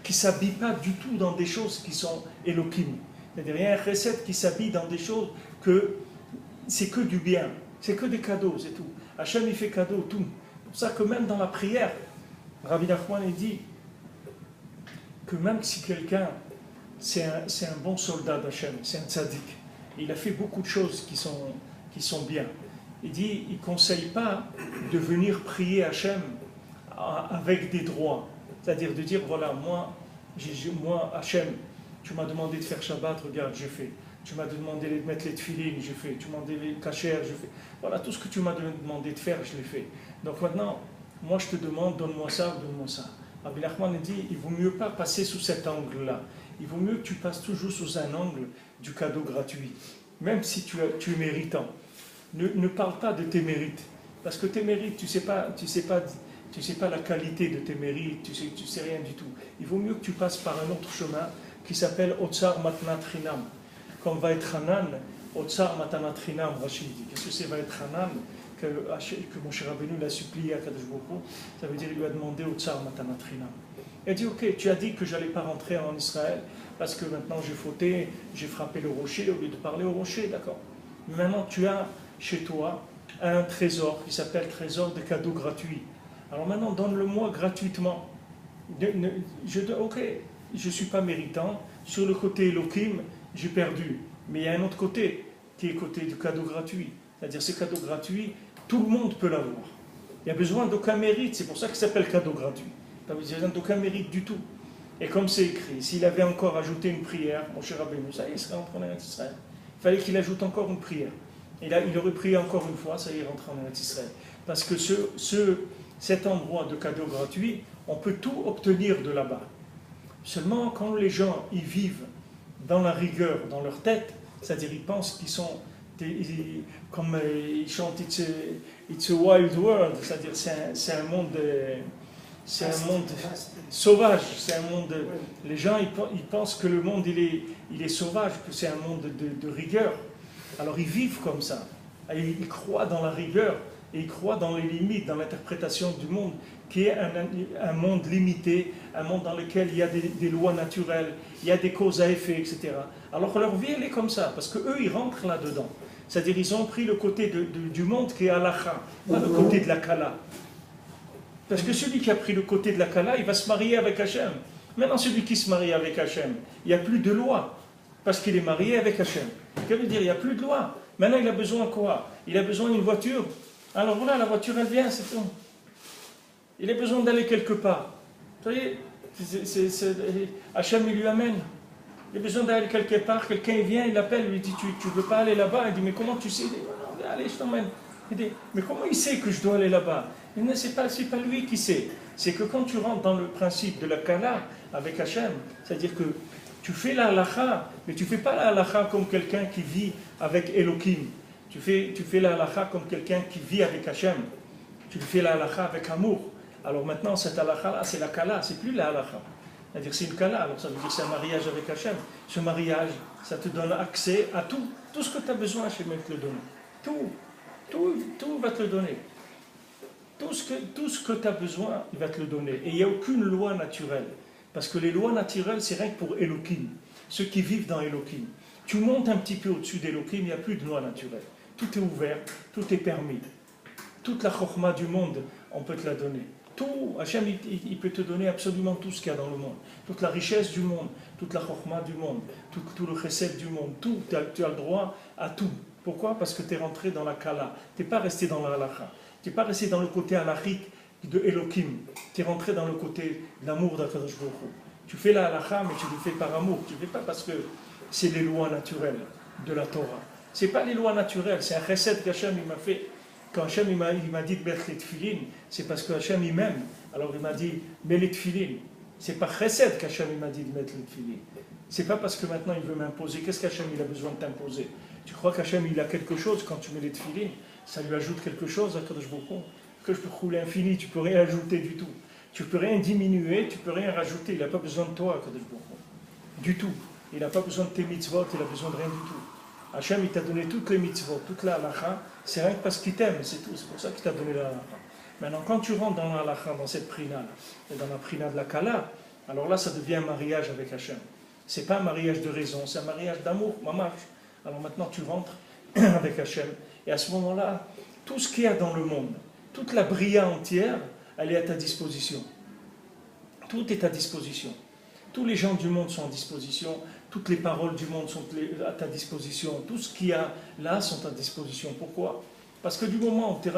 qui ne s'habille pas du tout dans des choses qui sont Elohim. C'est-à-dire, il y a un chesed qui s'habille dans des choses que c'est que du bien, c'est que des cadeaux, c'est tout. Hachem, il fait cadeau, tout. C'est pour ça que même dans la prière, Rabbi Nachman, il dit que même si quelqu'un, c'est un bon soldat d'Hachem, c'est un tzaddik, il a fait beaucoup de choses qui sont bien. il dit, il ne conseille pas de venir prier Hachem avec des droits. C'est-à-dire de dire, voilà, moi Hachem, tu m'as demandé de faire Shabbat, regarde, j'ai fait. Tu m'as demandé de mettre les tefilines, j'ai fait. Tu m'as demandé les cachers, j'ai fait. Voilà, tout ce que tu m'as demandé de faire, je l'ai fait. Donc maintenant, moi je te demande, donne-moi ça, donne-moi ça. Rabbi Nachman dit, il vaut mieux pas passer sous cet angle-là. Il vaut mieux que tu passes toujours sous un angle du cadeau gratuit. Même si tu es méritant. Ne parle pas de tes mérites. Parce que tes mérites, tu ne sais pas la qualité de tes mérites, tu sais rien du tout. Il vaut mieux que tu passes par un autre chemin qui s'appelle Otsar Matnat Chinam. Comme va être Hanan, Otsar Matanat Chinam, Rachid dit. Qu'est-ce que c'est va être Hanan que Moshe Rabbeinu l'a supplié à Kadosh Baruch Hu? Ça veut dire qu'il lui a demandé Otsar Matanat Chinam. Il a dit, ok, tu as dit que je n'allais pas rentrer en Israël parce que maintenant j'ai fauté, j'ai frappé le rocher au lieu de parler au rocher, d'accord. Mais maintenant tu as chez toi un trésor qui s'appelle trésor de cadeaux gratuits. Alors maintenant donne-le-moi gratuitement. Ok, je ne suis pas méritant. Sur le côté Elohim, j'ai perdu. Mais il y a un autre côté qui est le côté du cadeau gratuit. C'est-à-dire ce cadeau gratuit, tout le monde peut l'avoir. Il n'y a besoin d'aucun mérite, c'est pour ça qu'il s'appelle cadeau gratuit. Il n'y a besoin d'aucun mérite du tout. Et comme c'est écrit, s'il avait encore ajouté une prière, mon cher Rabbeinu, ça y est, il serait rentré en Eretz Israël. Il fallait qu'il ajoute encore une prière. Et là, il aurait prié encore une fois, ça y est, rentré en Eretz Israël. Parce que cet endroit de cadeau gratuit, on peut tout obtenir de là-bas. Seulement, quand les gens y vivent dans la rigueur, dans leur tête, c'est-à-dire ils pensent qu'ils sont, comme ils chantent It's a wild world, c'est-à-dire c'est un monde sauvage, c'est un monde. Les gens ils pensent que le monde il est sauvage, que c'est un monde de rigueur. Alors ils vivent comme ça. Et ils croient dans la rigueur et ils croient dans les limites, dans l'interprétation du monde, qui est un monde limité, un monde dans lequel il y a des lois naturelles, il y a des causes à effet, etc. Alors leur vie elle est comme ça, parce qu'eux ils rentrent là-dedans. C'est-à-dire ils ont pris le côté du monde qui est halakha, pas le côté de la kala. Parce que celui qui a pris le côté de la kala, il va se marier avec Hachem. Maintenant, celui qui se marie avec Hachem, il n'y a plus de loi, parce qu'il est marié avec Hachem. Ça veut dire il n'y a plus de loi. Maintenant, il a besoin de quoi? Il a besoin d'une voiture. Alors voilà, la voiture, elle vient, c'est tout. Il a besoin d'aller quelque part. Vous voyez, Hachem, il lui amène. Il a besoin d'aller quelque part, quelqu'un vient, il l'appelle, il lui dit, tu ne veux pas aller là-bas? Il dit, mais comment tu sais? Il dit, non, allez, je t'emmène. Il dit, mais comment il sait que je dois aller là-bas? Il dit, c'est pas lui qui sait. C'est que quand tu rentres dans le principe de la Kala avec Hachem, c'est-à-dire que tu fais la halakha, mais tu ne fais pas la halakha comme quelqu'un qui vit avec Elohim. Tu fais la halakha comme quelqu'un qui vit avec Hachem. Tu fais la halakha avec amour. Alors maintenant, cette halakha-là, c'est la Kala, c'est plus la halakha. C'est-à-dire c'est une Kala, alors ça veut dire que c'est un mariage avec Hachem. Ce mariage, ça te donne accès à tout. Tout ce que tu as besoin, Hachem va te le donner. Tout va te le donner. Tout ce que tu as besoin, il va te le donner. Et il n'y a aucune loi naturelle. Parce que les lois naturelles, c'est rien que pour Elohim. Ceux qui vivent dans Elohim. Tu montes un petit peu au-dessus d'Elohim, il n'y a plus de loi naturelle. Tout est ouvert, tout est permis. Toute la chokhma du monde, on peut te la donner. Tout, Hachem, il peut te donner absolument tout ce qu'il y a dans le monde. Toute la richesse du monde, toute la chokhma du monde, tout le chesed du monde, tout, tu as le droit à tout. Pourquoi? Parce que tu es rentré dans la kala. Tu n'es pas resté dans la halakha. Tu n'es pas resté dans le côté halachique de Elohim. Tu es rentré dans le côté de l'amour d'Akadosh Baruch Hu. Tu fais la halakha, mais tu le fais par amour. Tu ne le fais pas parce que c'est les lois naturelles de la Torah. Ce n'est pas les lois naturelles, c'est un chesed qu'Hachem m'a fait. Quand Hachem m'a dit de mettre les tefilines, c'est parce que Hachem il m'aime. Alors il m'a dit, mets les tefilines. C'est par chesed qu'Hachem m'a dit de mettre les tefilines. C'est pas parce que maintenant il veut m'imposer. Qu'est-ce qu'Hachem il a besoin de t'imposer? Tu crois qu'Hachem il a quelque chose quand tu mets les tefilines? Ça lui ajoute quelque chose à Kadosh Baruch Hu? Que je peux rouler infini, tu peux rien ajouter du tout. Tu peux rien diminuer, tu peux rien rajouter. Il n'a pas besoin de toi, Kadosh Baruch Hu. Du tout. Il n'a pas besoin de tes mitzvot, il n'a besoin de rien du tout. Hachem il t'a donné toutes les mitzvot, toute la halakha, c'est rien que parce qu'il t'aime, c'est tout. C'est pour ça qu'il t'a donné la halakha. Maintenant, quand tu rentres dans la halakha, dans cette prina, et dans la prina de la kala, alors là ça devient un mariage avec Hachem. C'est pas un mariage de raison, c'est un mariage d'amour, mamash. Alors maintenant tu rentres avec Hachem, et à ce moment-là, tout ce qu'il y a dans le monde, toute la bria entière, elle est à ta disposition. Tout est à disposition. Tous les gens du monde sont à disposition, toutes les paroles du monde sont à ta disposition, tout ce qu'il y a là sont à disposition. Pourquoi? Parce que du moment où tu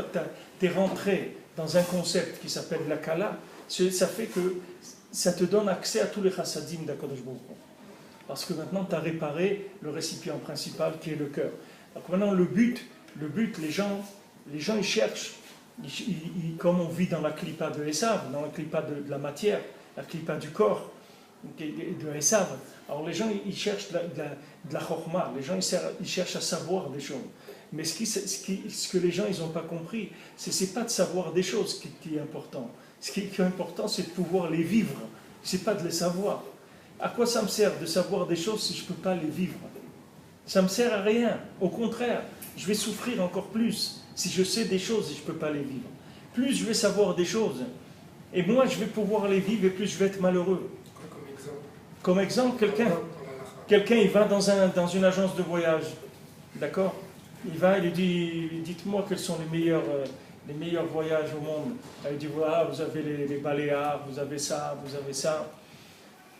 es rentré dans un concept qui s'appelle la Kala, ça fait que ça te donne accès à tous les chassadim d'Akadosh Baruch Hu. Parce que maintenant tu as réparé le récipient principal qui est le cœur. Donc maintenant le but, les gens ils cherchent, comme on vit dans la clipa de Esav, dans la clipa de la matière, la clipa du corps de Esav. Alors les gens ils cherchent de la chorma, les gens ils cherchent à savoir des choses. Mais ce que les gens ils n'ont pas compris, c'est pas de savoir des choses qui est important. Ce qui est important, c'est de pouvoir les vivre. C'est pas de les savoir. À quoi ça me sert de savoir des choses si je ne peux pas les vivre? Ça ne me sert à rien. Au contraire, je vais souffrir encore plus si je sais des choses et je ne peux pas les vivre. Plus je vais savoir des choses, et moins je vais pouvoir les vivre, et plus je vais être malheureux. Comme exemple, quelqu'un il va dans une agence de voyage, d'accord? Il va, il lui dit, dites-moi quels sont les meilleurs voyages au monde. Il dit, voilà, vous avez les Baléares, vous avez ça, vous avez ça.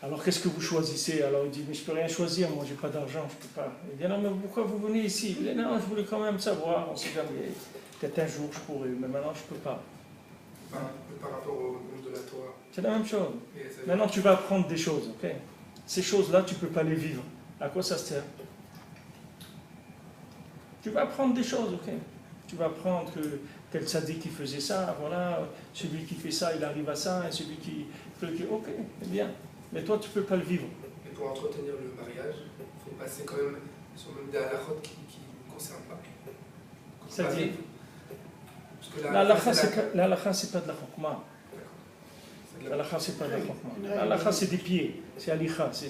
Alors qu'est-ce que vous choisissez? Alors il dit, mais je ne peux rien choisir, moi j'ai pas d'argent, je ne peux pas. Il dit, non, mais pourquoi vous venez ici? Il dit, non, je voulais quand même savoir, on ne sait jamais. Peut-être un jour je pourrais, mais maintenant je ne peux pas. Par rapport au monde de la Torah. C'est la même chose. Maintenant tu vas apprendre des choses, ok? Ces choses-là, tu ne peux pas les vivre. À quoi ça sert? Tu vas apprendre des choses, ok? Tu vas apprendre que tel tzaddik qui faisait ça, voilà, celui qui fait ça, il arrive à ça, et celui qui... Ok, c'est bien. Mais toi, tu ne peux pas le vivre. Et pour entretenir le mariage, il faut passer quand même sur même des halakhot qui ne concernent pas. C'est-à-dire, l'halakha, c'est pas de la chokma. L'halakha, c'est pas de la chokma. L'halakha, c'est des pieds, c'est alikha. Il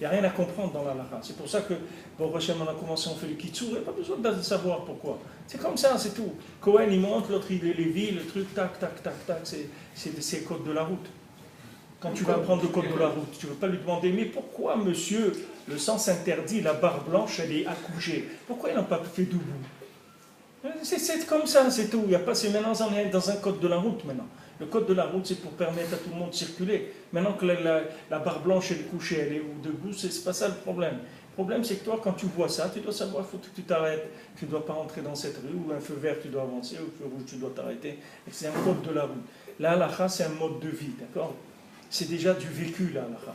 n'y a rien à comprendre dans l'halakha. C'est pour ça que, bon, Hachem, on a commencé, on fait le kitsur, il n'y a pas besoin de savoir pourquoi. C'est comme ça, c'est tout. Cohen, il monte, l'autre, il est Lévi, le truc, tac, tac, tac, tac, c'est le code de la route. Quand tu vas apprendre le code de la route, tu ne veux pas lui demander, mais pourquoi, monsieur, le sens interdit, la barre blanche, elle est accouchée? Pourquoi ils n'ont pas fait debout? C'est comme ça, c'est tout. Il y a pas, c'est maintenant, on est dans un code de la route maintenant. Le code de la route, c'est pour permettre à tout le monde de circuler. Maintenant que la barre blanche elle est couchée, elle est debout, c'est pas ça le problème. Le problème, c'est que toi, quand tu vois ça, tu dois savoir, il faut que tu t'arrêtes. Tu ne dois pas entrer dans cette rue, ou un feu vert, tu dois avancer, ou un feu rouge, tu dois t'arrêter. C'est un code de la route. La halakha, c'est un mode de vie, d'accord? C'est déjà du vécu, la halakha.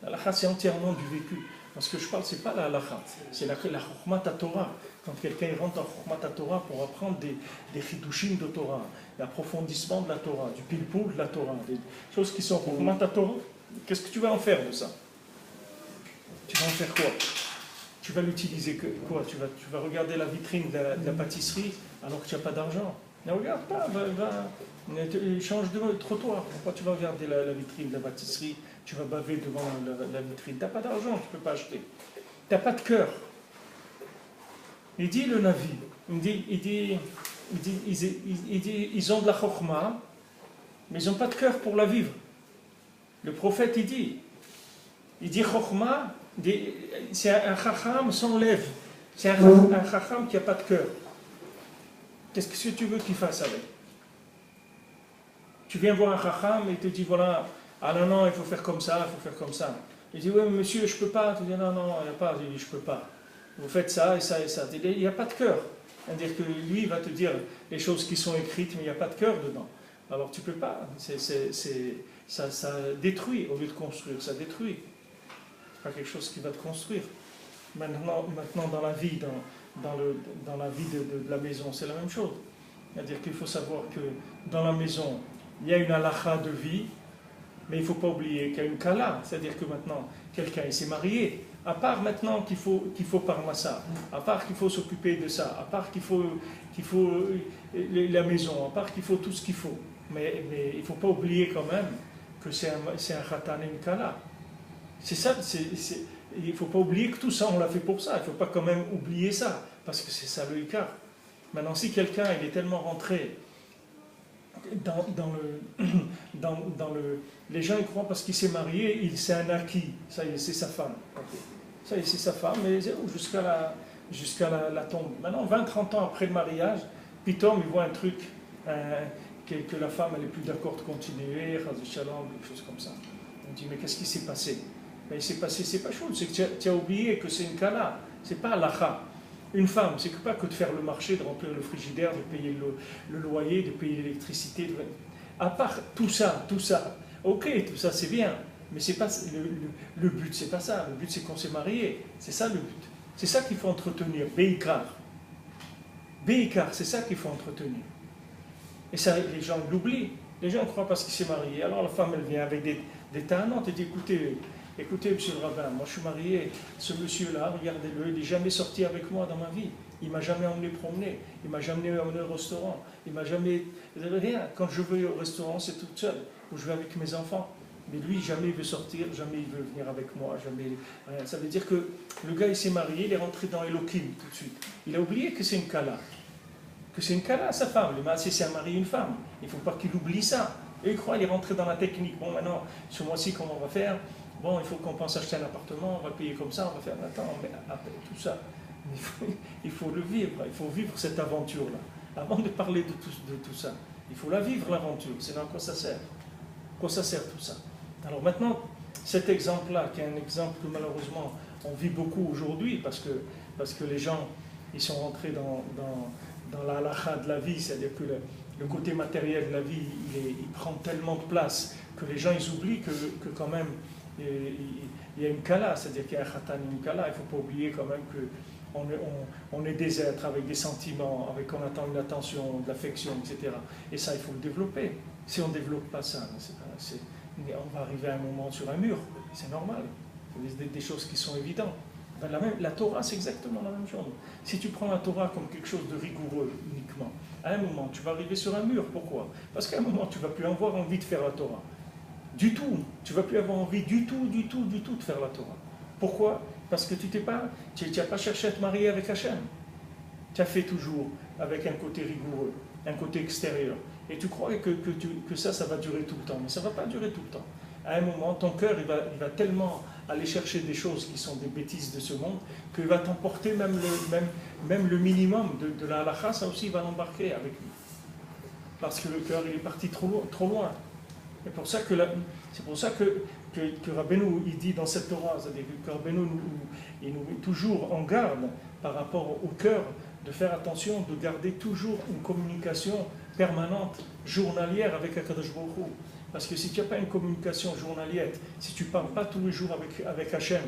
La halakha, c'est entièrement du vécu. Parce que je parle, c'est pas la halakha, c'est la chokhmat Torah. Quand quelqu'un rentre en chokhmat Torah pour apprendre des chidushim de Torah, l'approfondissement de la Torah, du pilpul de la Torah, des choses qui sont chokhmat Torah, qu'est-ce que tu vas en faire de ça? Tu vas en faire quoi? Tu vas l'utiliser quoi? Tu vas regarder la vitrine de la pâtisserie alors que tu n'as pas d'argent. Ne regarde pas, change de trottoir. Pourquoi tu vas regarder la vitrine de la pâtisserie? Tu vas baver devant la vitrine. Tu n'as pas d'argent, tu ne peux pas acheter. Tu n'as pas de cœur. Il dit le Navi, ils ont de la chokhma, mais ils n'ont pas de cœur pour la vivre. Le prophète, il dit chokhma, c'est un chacham sans lèvres. C'est un chacham qui n'a pas de cœur. Qu'est-ce que tu veux qu'il fasse avec? Tu viens voir un chacham et il te dit voilà, ah non, il faut faire comme ça, il faut faire comme ça. Il dit oui, mais monsieur, je ne peux pas. Tu dis non, il n'y a pas. Il dit je ne peux pas. Vous faites ça et ça et ça. Il n'y a pas de cœur. C'est-à-dire que lui, il va te dire les choses qui sont écrites, mais il n'y a pas de cœur dedans. Alors tu ne peux pas. Ça détruit au lieu de construire, ça détruit. C'est pas quelque chose qui va te construire. Maintenant dans la vie, dans la vie de la maison, c'est la même chose. C'est-à-dire qu'il faut savoir que dans la maison, il y a une halakha de vie, mais il ne faut pas oublier qu'il y a une kala. C'est-à-dire que maintenant, quelqu'un s'est marié. À part maintenant qu'il faut parmassa, à part qu'il faut s'occuper de ça, à part qu'il faut la maison, à part qu'il faut tout ce qu'il faut. Mais il ne faut pas oublier quand même que c'est un khatan et une kala. C'est ça, il ne faut pas oublier que tout ça, on l'a fait pour ça. Il ne faut pas quand même oublier ça, parce que c'est ça le ikar. Maintenant, si quelqu'un il est tellement rentré les gens ils croient parce qu'il s'est marié, c'est un acquis, ça y est, c'est sa femme. Ça y est, c'est sa femme, mais jusqu'à la tombe. Maintenant, 20-30 ans après le mariage, Pitom, il voit un truc, que la femme elle est plus d'accord de continuer, shalom, quelque chose comme ça. On dit, mais qu'est-ce qui s'est passé? Mais il s'est passé, c'est pas chaud, c'est que tu as oublié que c'est une kala, c'est pas halakha. Une femme, c'est pas que de faire le marché, de remplir le frigidaire, de payer le loyer, de payer l'électricité. À part tout ça, ok, tout ça c'est bien, mais c'est pas le but, c'est pas ça. Le but c'est qu'on s'est marié, c'est ça le but. C'est ça qu'il faut entretenir, Beikar. Beikar, c'est ça qu'il faut entretenir. Et ça, les gens l'oublient. Les gens croient parce qu'il s'est marié. Alors la femme, elle vient avec des tanantes et dit, écoutez, monsieur le rabbin, moi je suis marié, ce monsieur-là, regardez-le, il n'est jamais sorti avec moi dans ma vie. Il ne m'a jamais emmené promener, il ne m'a jamais emmené au restaurant, il ne m'a jamais... Rien. Quand je vais au restaurant, c'est tout seul, ou je vais avec mes enfants. Mais lui, jamais il veut sortir, jamais il veut venir avec moi, jamais... Rien. Ça veut dire que le gars, il s'est marié, il est rentré dans Elohim tout de suite. Il a oublié que c'est une kala. Que c'est une kala, sa femme. Le marié, c'est un mari et une femme. Il ne faut pas qu'il oublie ça. Et il croit, il est rentré dans la technique. Bon, maintenant, ce mois-ci, comment on va faire? Bon, il faut qu'on pense acheter un appartement, on va payer comme ça, on va faire... Attends, mais après tout ça, il faut le vivre. Il faut vivre cette aventure-là. Avant de parler de tout ça, il faut la vivre, l'aventure. C'est à quoi ça sert? À quoi ça sert tout ça? Alors maintenant, cet exemple-là, qui est un exemple que malheureusement, on vit beaucoup aujourd'hui, parce que les gens, ils sont rentrés dans la halakha de la vie, c'est-à-dire que le côté matériel de la vie, il prend tellement de place que les gens, ils oublient que quand même, il y a une kala, c'est-à-dire qu'il y a un khatan et une kala. Il ne faut pas oublier quand même qu'on est des êtres avec des sentiments, avec on attend une attention, de l'affection, etc. Et ça, il faut le développer. Si on ne développe pas ça, on va arriver à un moment sur un mur, c'est normal. C'est des choses qui sont évidentes. La Torah, c'est exactement la même chose. Si tu prends la Torah comme quelque chose de rigoureux uniquement, à un moment, tu vas arriver sur un mur. Pourquoi? Parce qu'à un moment, tu ne vas plus avoir envie de faire la Torah. Du tout. Tu ne vas plus avoir envie du tout de faire la Torah. Pourquoi? Parce que tu n'as pas cherché à te marier avec Hachem. Tu as fait toujours avec un côté rigoureux, un côté extérieur. Et tu crois que ça va durer tout le temps. Mais ça ne va pas durer tout le temps. À un moment, ton cœur, il va tellement aller chercher des choses qui sont des bêtises de ce monde, qu'il va t'emporter même le minimum de la halakha, ça aussi, il va l'embarquer avec lui. Parce que le cœur, il est parti trop loin. C'est pour ça que Rabbeinu, il dit dans cette Torah, c'est-à-dire que Rabbeinu, il nous met toujours en garde par rapport au cœur, de faire attention, de garder toujours une communication permanente, journalière avec Akadosh Baruch Hu. Parce que si tu n'as pas une communication journalière, si tu ne parles pas tous les jours avec Hachem,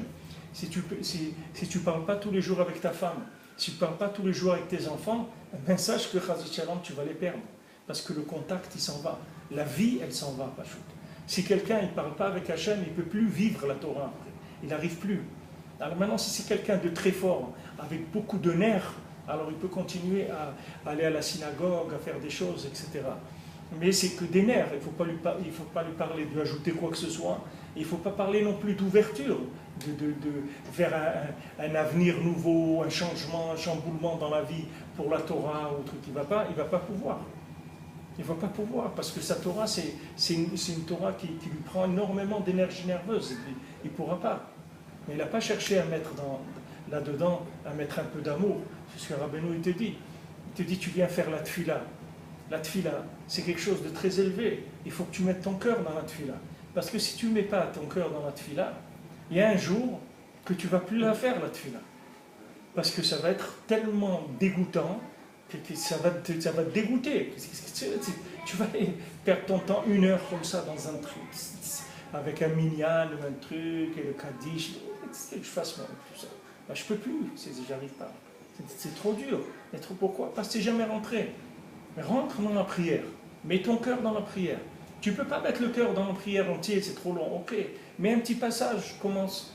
si tu ne parles pas tous les jours avec ta femme, si tu ne parles pas tous les jours avec tes enfants, ben sache que Chazit Shalom, tu vas les perdre. Parce que le contact, il s'en va. La vie, elle s'en va, Pachout. Si quelqu'un ne parle pas avec Hachem, il ne peut plus vivre la Torah après. Il n'arrive plus. Alors maintenant, si c'est quelqu'un de très fort, avec beaucoup de nerfs, alors il peut continuer à aller à la synagogue, à faire des choses, etc. Mais c'est que des nerfs, il ne faut pas lui parler de ajouter quoi que ce soit. Il ne faut pas parler non plus d'ouverture, vers un avenir nouveau, un changement, un chamboulement dans la vie pour la Torah ou truc. Il ne va pas pouvoir. Il ne va pas pouvoir, parce que sa Torah, c'est une Torah qui lui prend énormément d'énergie nerveuse. Il ne pourra pas. Mais il n'a pas cherché à mettre là-dedans, à mettre un peu d'amour. C'est ce que Rabbeinu te dit. Il te dit, tu viens faire la tfila. La tfila, c'est quelque chose de très élevé. Il faut que tu mettes ton cœur dans la tfila. Parce que si tu ne mets pas ton cœur dans la tfila, il y a un jour que tu ne vas plus la faire, la tfila. Parce que ça va être tellement dégoûtant que ça va te dégoûter. Tu vas perdre ton temps 1 heure comme ça dans un truc, avec un minyan ou un truc, et le kaddish, que je fasse moi, tout ça. Ben, je ne peux plus, j'arrive pas. C'est trop dur. Et trop pourquoi? Parce que tu n'es jamais rentré. Mais rentre dans la prière. Mets ton cœur dans la prière. Tu ne peux pas mettre le cœur dans la prière entière, c'est trop long. Ok. Mais un petit passage, commence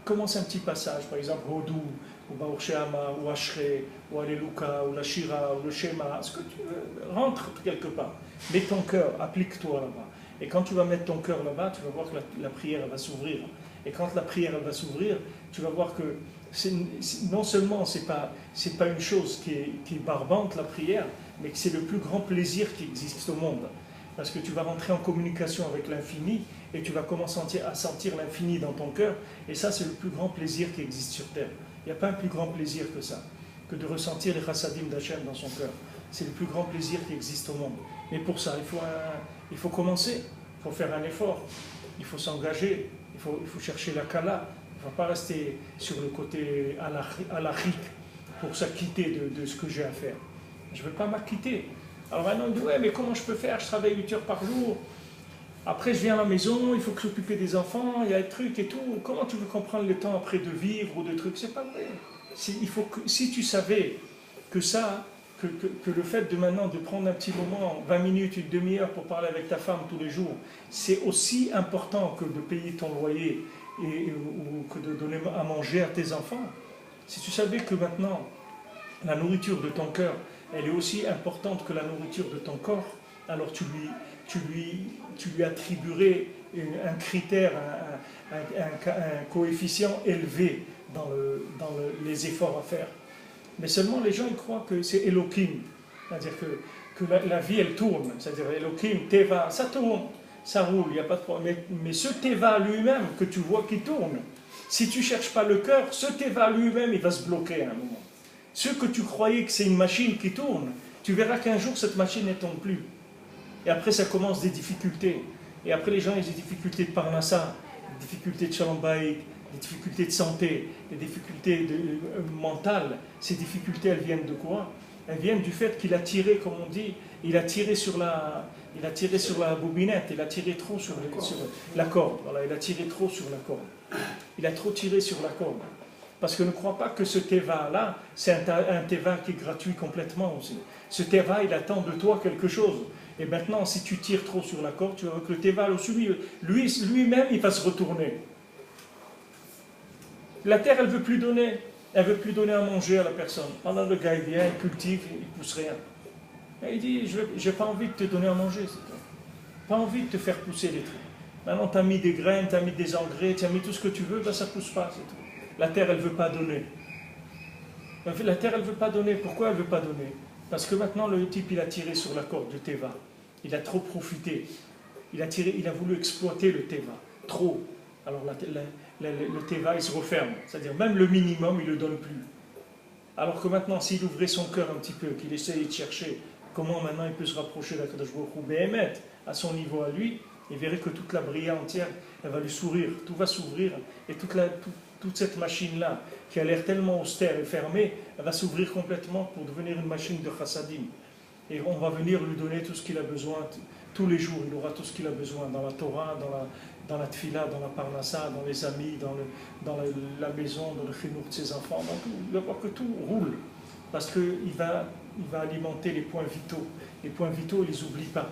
un petit passage. Par exemple, Hodou, ou Baruch She'ama, ou Ashrei, ou Alléluia, ou la Shira, ou le Shema. Ce que tu veux, rentre quelque part. Mets ton cœur, applique-toi là-bas. Et quand tu vas mettre ton cœur là-bas, tu vas voir que la prière elle va s'ouvrir. Et quand la prière elle va s'ouvrir, tu vas voir que non seulement c'est pas une chose qui est barbante, la prière, mais que c'est le plus grand plaisir qui existe au monde. Parce que tu vas rentrer en communication avec l'infini et tu vas commencer à sentir l'infini dans ton cœur. Et ça, c'est le plus grand plaisir qui existe sur terre. Il n'y a pas un plus grand plaisir que ça, que de ressentir les chassadim d'Hachem dans son cœur. C'est le plus grand plaisir qui existe au monde. Mais pour ça, il faut commencer, il faut faire un effort, il faut s'engager, il faut chercher la kala. Il ne faut pas rester sur le côté halachique, pour s'acquitter de ce que j'ai à faire. Je ne veux pas m'acquitter. Alors maintenant, il dit, ouais, mais comment je peux faire? Je travaille 8 heures par jour. Après, je viens à la maison, il faut que s'occuper des enfants, il y a des trucs et tout. Comment tu veux comprendre le temps après de vivre ou de trucs? C'est pas vrai. Si tu savais que ça, que le fait de maintenant de prendre un petit moment, 20 minutes, une demi-heure pour parler avec ta femme tous les jours, c'est aussi important que de payer ton loyer ou que de donner à manger à tes enfants. Si tu savais que maintenant, la nourriture de ton cœur, elle est aussi importante que la nourriture de ton corps, alors tu lui attribuerais un critère, un coefficient élevé dans les efforts à faire. Mais seulement les gens ils croient que c'est Elohim, c'est-à-dire que la vie elle tourne, c'est-à-dire Elohim, Teva, ça tourne, ça roule, il n'y a pas de problème. Mais ce Teva lui-même que tu vois qui tourne, si tu ne cherches pas le cœur, ce Teva lui-même il va se bloquer à un moment. Ce que tu croyais que c'est une machine qui tourne, tu verras qu'un jour cette machine ne tourne plus. Et après ça commence des difficultés. Et après les gens ils ont des difficultés de parnassa, des difficultés de shalom bayit, des difficultés de santé, des difficultés mentales. Ces difficultés elles viennent de quoi? Elles viennent du fait qu'il a tiré, comme on dit, il a tiré sur la bobinette, il a tiré trop sur la corde. Voilà, il a tiré trop sur la corde. Il a trop tiré sur la corde. Parce que ne crois pas que ce teva-là, c'est un teva qui est gratuit complètement aussi. Ce teva, il attend de toi quelque chose. Et maintenant, si tu tires trop sur la corde, tu vois que le teva, lui-même, il va se retourner. La terre, elle ne veut plus donner. Elle ne veut plus donner à manger à la personne. Alors le gars, il vient, il cultive, il ne pousse rien. Et il dit, je n'ai pas envie de te donner à manger, c'est tout. Pas envie de te faire pousser des trucs. Maintenant, tu as mis des graines, tu as mis des engrais, tu as mis tout ce que tu veux, ben, ça ne pousse pas, c'est tout. La terre, elle ne veut pas donner. La terre, elle ne veut pas donner. Pourquoi elle ne veut pas donner? Parce que maintenant, le type, il a tiré sur la corde du Teva. Il a trop profité. Il a voulu exploiter le Teva. Trop. Alors, le Teva, il se referme. C'est-à-dire, même le minimum, il ne le donne plus. Alors que maintenant, s'il ouvrait son cœur un petit peu, qu'il essayait de chercher comment maintenant il peut se rapprocher d'Akadosh Baruch Hu Behemet, à son niveau à lui, il verrait que toute la bria entière, elle va lui sourire. Tout va s'ouvrir. Et toute cette machine-là, qui a l'air tellement austère et fermée, elle va s'ouvrir complètement pour devenir une machine de chassadim. Et on va venir lui donner tout ce qu'il a besoin, tous les jours, il aura tout ce qu'il a besoin, dans la Torah, dans la tfila, dans la parnassa, dans les amis, dans la maison, dans le chinour de ses enfants. Donc il va voir que tout roule, parce qu'il va alimenter les points vitaux. Les points vitaux, il ne les oublie pas.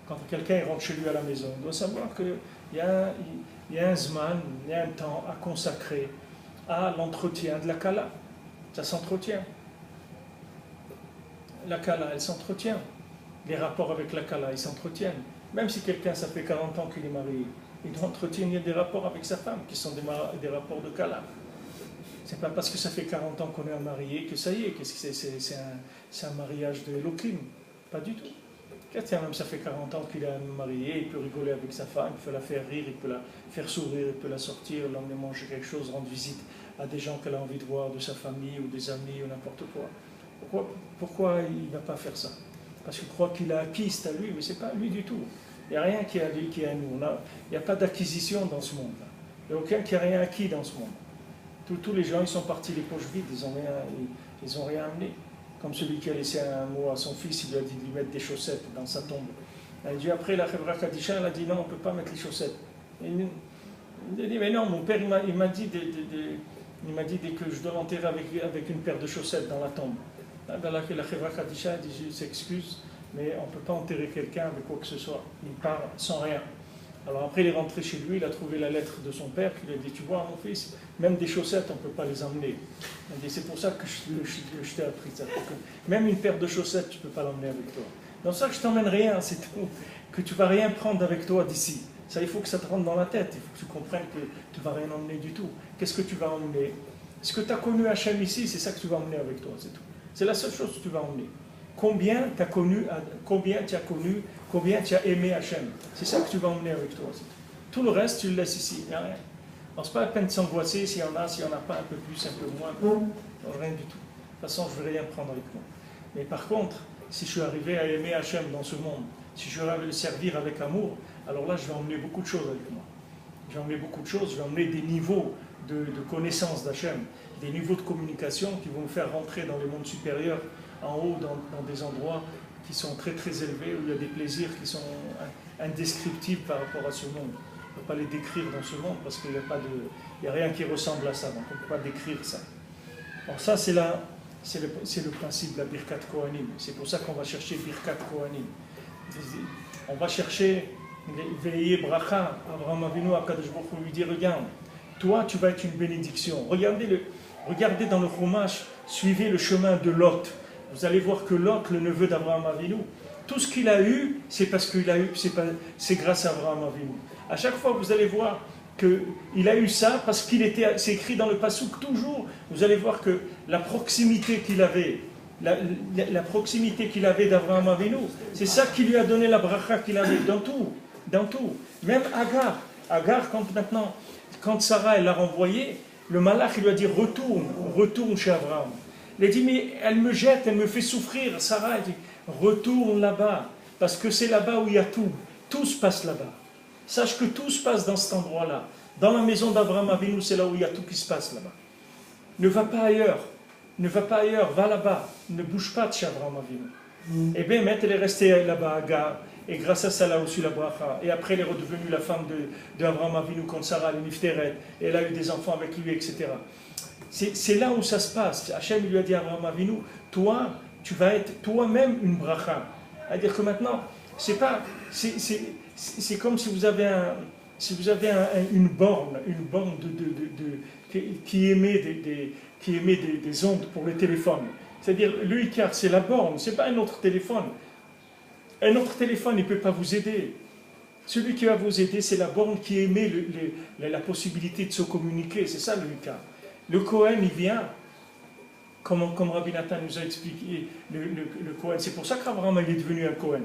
Quand quelqu'un rentre chez lui à la maison, il doit savoir qu'il y a un zman, il y a un temps à consacrer à l'entretien de la kala. Ça s'entretient. La kala, elle s'entretient. Les rapports avec la kala, ils s'entretiennent. Même si quelqu'un, ça fait 40 ans qu'il est marié, il doit entretenir des rapports avec sa femme, qui sont des rapports de kala. C'est pas parce que ça fait 40 ans qu'on est marié que ça y est, c'est un mariage de Elohim. Pas du tout. Tiens, même ça fait 40 ans qu'il est marié, il peut rigoler avec sa femme, il peut la faire rire, il peut la faire sourire, il peut la sortir, l'emmener manger quelque chose, rendre visite à des gens qu'elle a envie de voir, de sa famille ou des amis ou n'importe quoi. Pourquoi il ne va pas faire ça? Parce qu'il croit qu'il a acquis, c'est à lui, mais ce n'est pas à lui du tout. Il n'y a rien qui est à lui, qui est à nous. Il n'y a pas d'acquisition dans ce monde-là. Il n'y a aucun qui n'a rien acquis dans ce monde. Tous les gens, ils sont partis les poches vides, ils n'ont rien amené. Comme celui qui a laissé un mot à son fils, il lui a dit de lui mettre des chaussettes dans sa tombe. Elle a dit, après la Chevra Kadisha, elle a dit non, on ne peut pas mettre les chaussettes. Il a dit, mais non, mon père, il m'a dit que je dois l'enterrer avec une paire de chaussettes dans la tombe. La Chevra Kadisha, elle dit, je s'excuse, mais on ne peut pas enterrer quelqu'un avec quoi que ce soit. Il part sans rien. Alors après, il est rentré chez lui, il a trouvé la lettre de son père, qui lui a dit, tu vois, mon fils, même des chaussettes, on ne peut pas les emmener. Il a dit, c'est pour ça que je t'ai appris ça. Même une paire de chaussettes, tu ne peux pas l'emmener avec toi. Dans ça, que je t'emmène rien, c'est tout. Que tu ne vas rien prendre avec toi d'ici. Ça, il faut que ça te rentre dans la tête. Il faut que tu comprennes que tu ne vas rien emmener du tout. Qu'est-ce que tu vas emmener? Ce que tu as connu Hachem ici, c'est ça que tu vas emmener avec toi, c'est tout. C'est la seule chose que tu vas emmener. Combien tu as connu, combien tu as aimé Hachem. C'est ça que tu vas emmener avec toi. Tout le reste, tu le laisses ici. Il n'y a rien. Alors, ce n'est pas la peine de s'angoisser s'il y en a pas, un peu plus, un peu moins. Non, rien du tout. De toute façon, je ne vais rien prendre avec moi. Mais par contre, si je suis arrivé à aimer Hachem dans ce monde, si je vais le servir avec amour, alors là, je vais emmener beaucoup de choses avec moi. Je vais emmener beaucoup de choses, je vais emmener des niveaux de connaissance d'Hachem, des niveaux de communication qui vont nous faire rentrer dans les mondes supérieurs, en haut, dans des endroits qui sont très très élevés, où il y a des plaisirs qui sont indescriptibles par rapport à ce monde. On ne peut pas les décrire dans ce monde parce qu'il n'y a rien qui ressemble à ça, donc on ne peut pas décrire ça. Alors ça, c'est le principe de la Birkat Kohanim. C'est pour ça qu'on va chercher Birkat Kohanim. On va chercher Veillez Bracha. Abraham Avinu, Akadosh Baruch Hu lui dit, regarde, toi tu vas être une bénédiction. Regardez dans le Chumash, suivez le chemin de Lot. Vous allez voir que Lot, le neveu d'Abraham Avinu, tout ce qu'il a eu, c'est grâce à Abraham Avinu. À chaque fois, vous allez voir qu'il a eu ça parce c'est écrit dans le Passouk toujours. Vous allez voir que la proximité qu'il avait, la proximité qu'il avait d'Abraham Avinu, c'est ça qui lui a donné la bracha qu'il avait dans tout. Même Agar, quand Sarah l'a renvoyé, le malach il lui a dit retourne chez Abraham. Il a dit mais elle me jette, elle me fait souffrir. Sarah a dit retourne là-bas parce que c'est là-bas où il y a tout se passe là-bas. Sache que tout se passe dans cet endroit-là. Dans la maison d'Abraham Avinu, c'est là où il y a tout qui se passe là-bas. Ne va pas ailleurs, va là-bas, ne bouge pas de chez Abraham Avinu. Et bien, elle est restée là-bas à Agar, et grâce à ça, elle a reçu la bracha. Et après, elle est redevenue la femme d'Abraham Avinu quand Sarah est nifteret, et elle a eu des enfants avec lui, etc. C'est là où ça se passe. Hachem lui a dit à Abraham Avinu, toi, tu vas être toi-même une bracha. C'est-à-dire que maintenant, c'est comme si vous avez une borne qui émet des ondes pour le téléphone. C'est-à-dire, le Icar, c'est la borne, ce n'est pas un autre téléphone. Un autre téléphone, il ne peut pas vous aider. Celui qui va vous aider, c'est la borne qui émet la possibilité de se communiquer. C'est ça le Icar. Le Kohen, il vient, comme Rabbi Nathan nous a expliqué, le Kohen. C'est pour ça qu'Abraham est devenu un Kohen.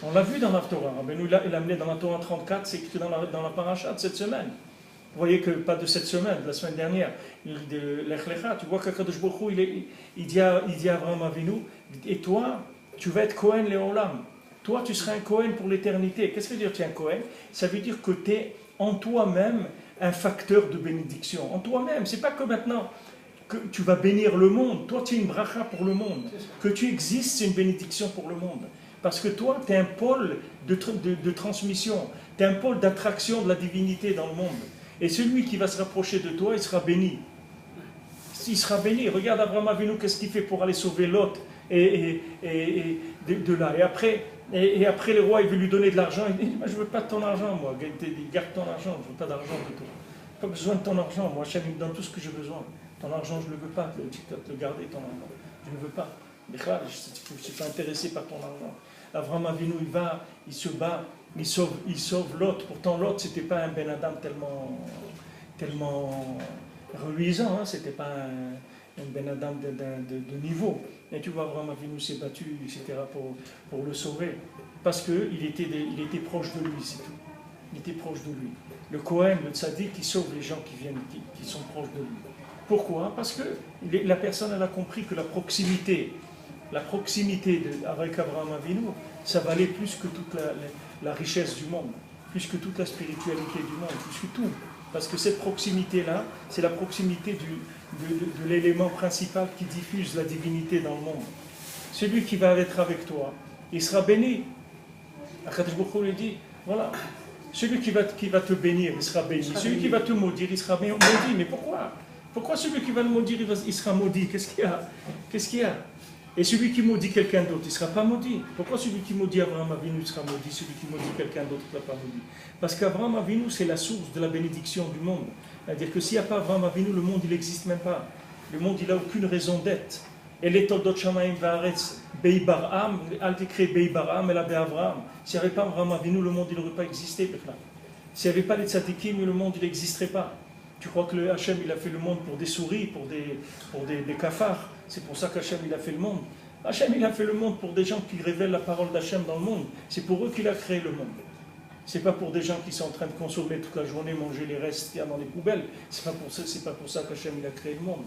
On l'a vu dans la Torah. Il l'a amené dans la Torah 34, c'est écrit dans la paracha de cette semaine. Vous voyez que pas de cette semaine, de la semaine dernière, de l'Ech Lecha, tu vois qu'Akadosh Baruch Hu, il dit à Abraham Avinu, et toi, tu vas être Kohen Léolam. Toi, tu seras un Kohen pour l'éternité. Qu'est-ce que veut dire tu es un Kohen? Ça veut dire que tu es en toi-même un facteur de bénédiction. En toi-même. C'est pas que maintenant que tu vas bénir le monde. Toi, tu es une bracha pour le monde. Que tu existes, c'est une bénédiction pour le monde. Parce que toi, tu es un pôle de transmission. Tu es un pôle d'attraction de la divinité dans le monde. Et celui qui va se rapprocher de toi, il sera béni. Il sera béni. Regarde Abraham Avinu, qu'est-ce qu'il fait pour aller sauver Lot et de là. Et après, le roi, il veut lui donner de l'argent. Il dit, je ne veux pas de ton argent, moi. Garde ton argent, je ne veux pas d'argent du tout. Je n'ai pas besoin de ton argent. Moi, Hachem me donne tout ce que j'ai besoin. Ton argent, je ne le veux pas. Le garder, ton argent. Je ne veux pas. Mais là, je ne suis pas intéressé par ton argent. Abraham Avinu, il se bat, il sauve Lot. Pourtant, Lot, ce n'était pas un Ben Adam tellement reluisant. Hein. Ce n'était pas un Ben Adam de niveau. Et tu vois, Abraham Avinu s'est battu, etc., pour le sauver. Parce qu'il était proche de lui, c'est tout. Il était proche de lui. Le Kohen, le tzaddik, qui sauve les gens qui sont proches de lui. Pourquoi? Parce que la personne, elle a compris que la proximité avec Abraham Avinu, ça valait plus que toute la richesse du monde, plus que toute la spiritualité du monde, plus que tout. Parce que cette proximité-là, c'est la proximité de l'élément principal qui diffuse la divinité dans le monde. Celui qui va être avec toi, il sera béni. Akadosh Baruch Hu lui dit, voilà, celui qui va te bénir, il sera béni. Celui qui va te maudire, il sera maudit. Mais pourquoi? Pourquoi celui qui va le maudire, il sera maudit? Qu'est-ce qu'il y a? Et celui qui maudit quelqu'un d'autre, il ne sera pas maudit. Pourquoi celui qui maudit Abraham Avinu sera maudit? Celui qui maudit quelqu'un d'autre ne sera pas maudit. Parce qu'Abraham Avinu, c'est la source de la bénédiction du monde. C'est-à-dire que s'il n'y a pas Abraham Avinu, le monde, il n'existe même pas. Le monde, il n'a aucune raison d'être. Et les Toldot Shamaim Vaaretz, Bei Barham, al décret Bei Barham, et la Bei Abraham. S'il n'y avait pas Abraham Avinu, le monde, il n'aurait pas existé. S'il n'y avait pas les tzadikim, le monde, il n'existerait pas. Tu crois que le Hachem, il a fait le monde pour des souris, pour des cafards? C'est pour ça qu'Hachem, il a fait le monde. Hachem, il a fait le monde pour des gens qui révèlent la parole d'Hachem dans le monde. C'est pour eux qu'il a créé le monde. C'est pas pour des gens qui sont en train de consommer toute la journée, manger les restes qu'il y a dans les poubelles. C'est pas pour ça qu'Hachem, il a créé le monde.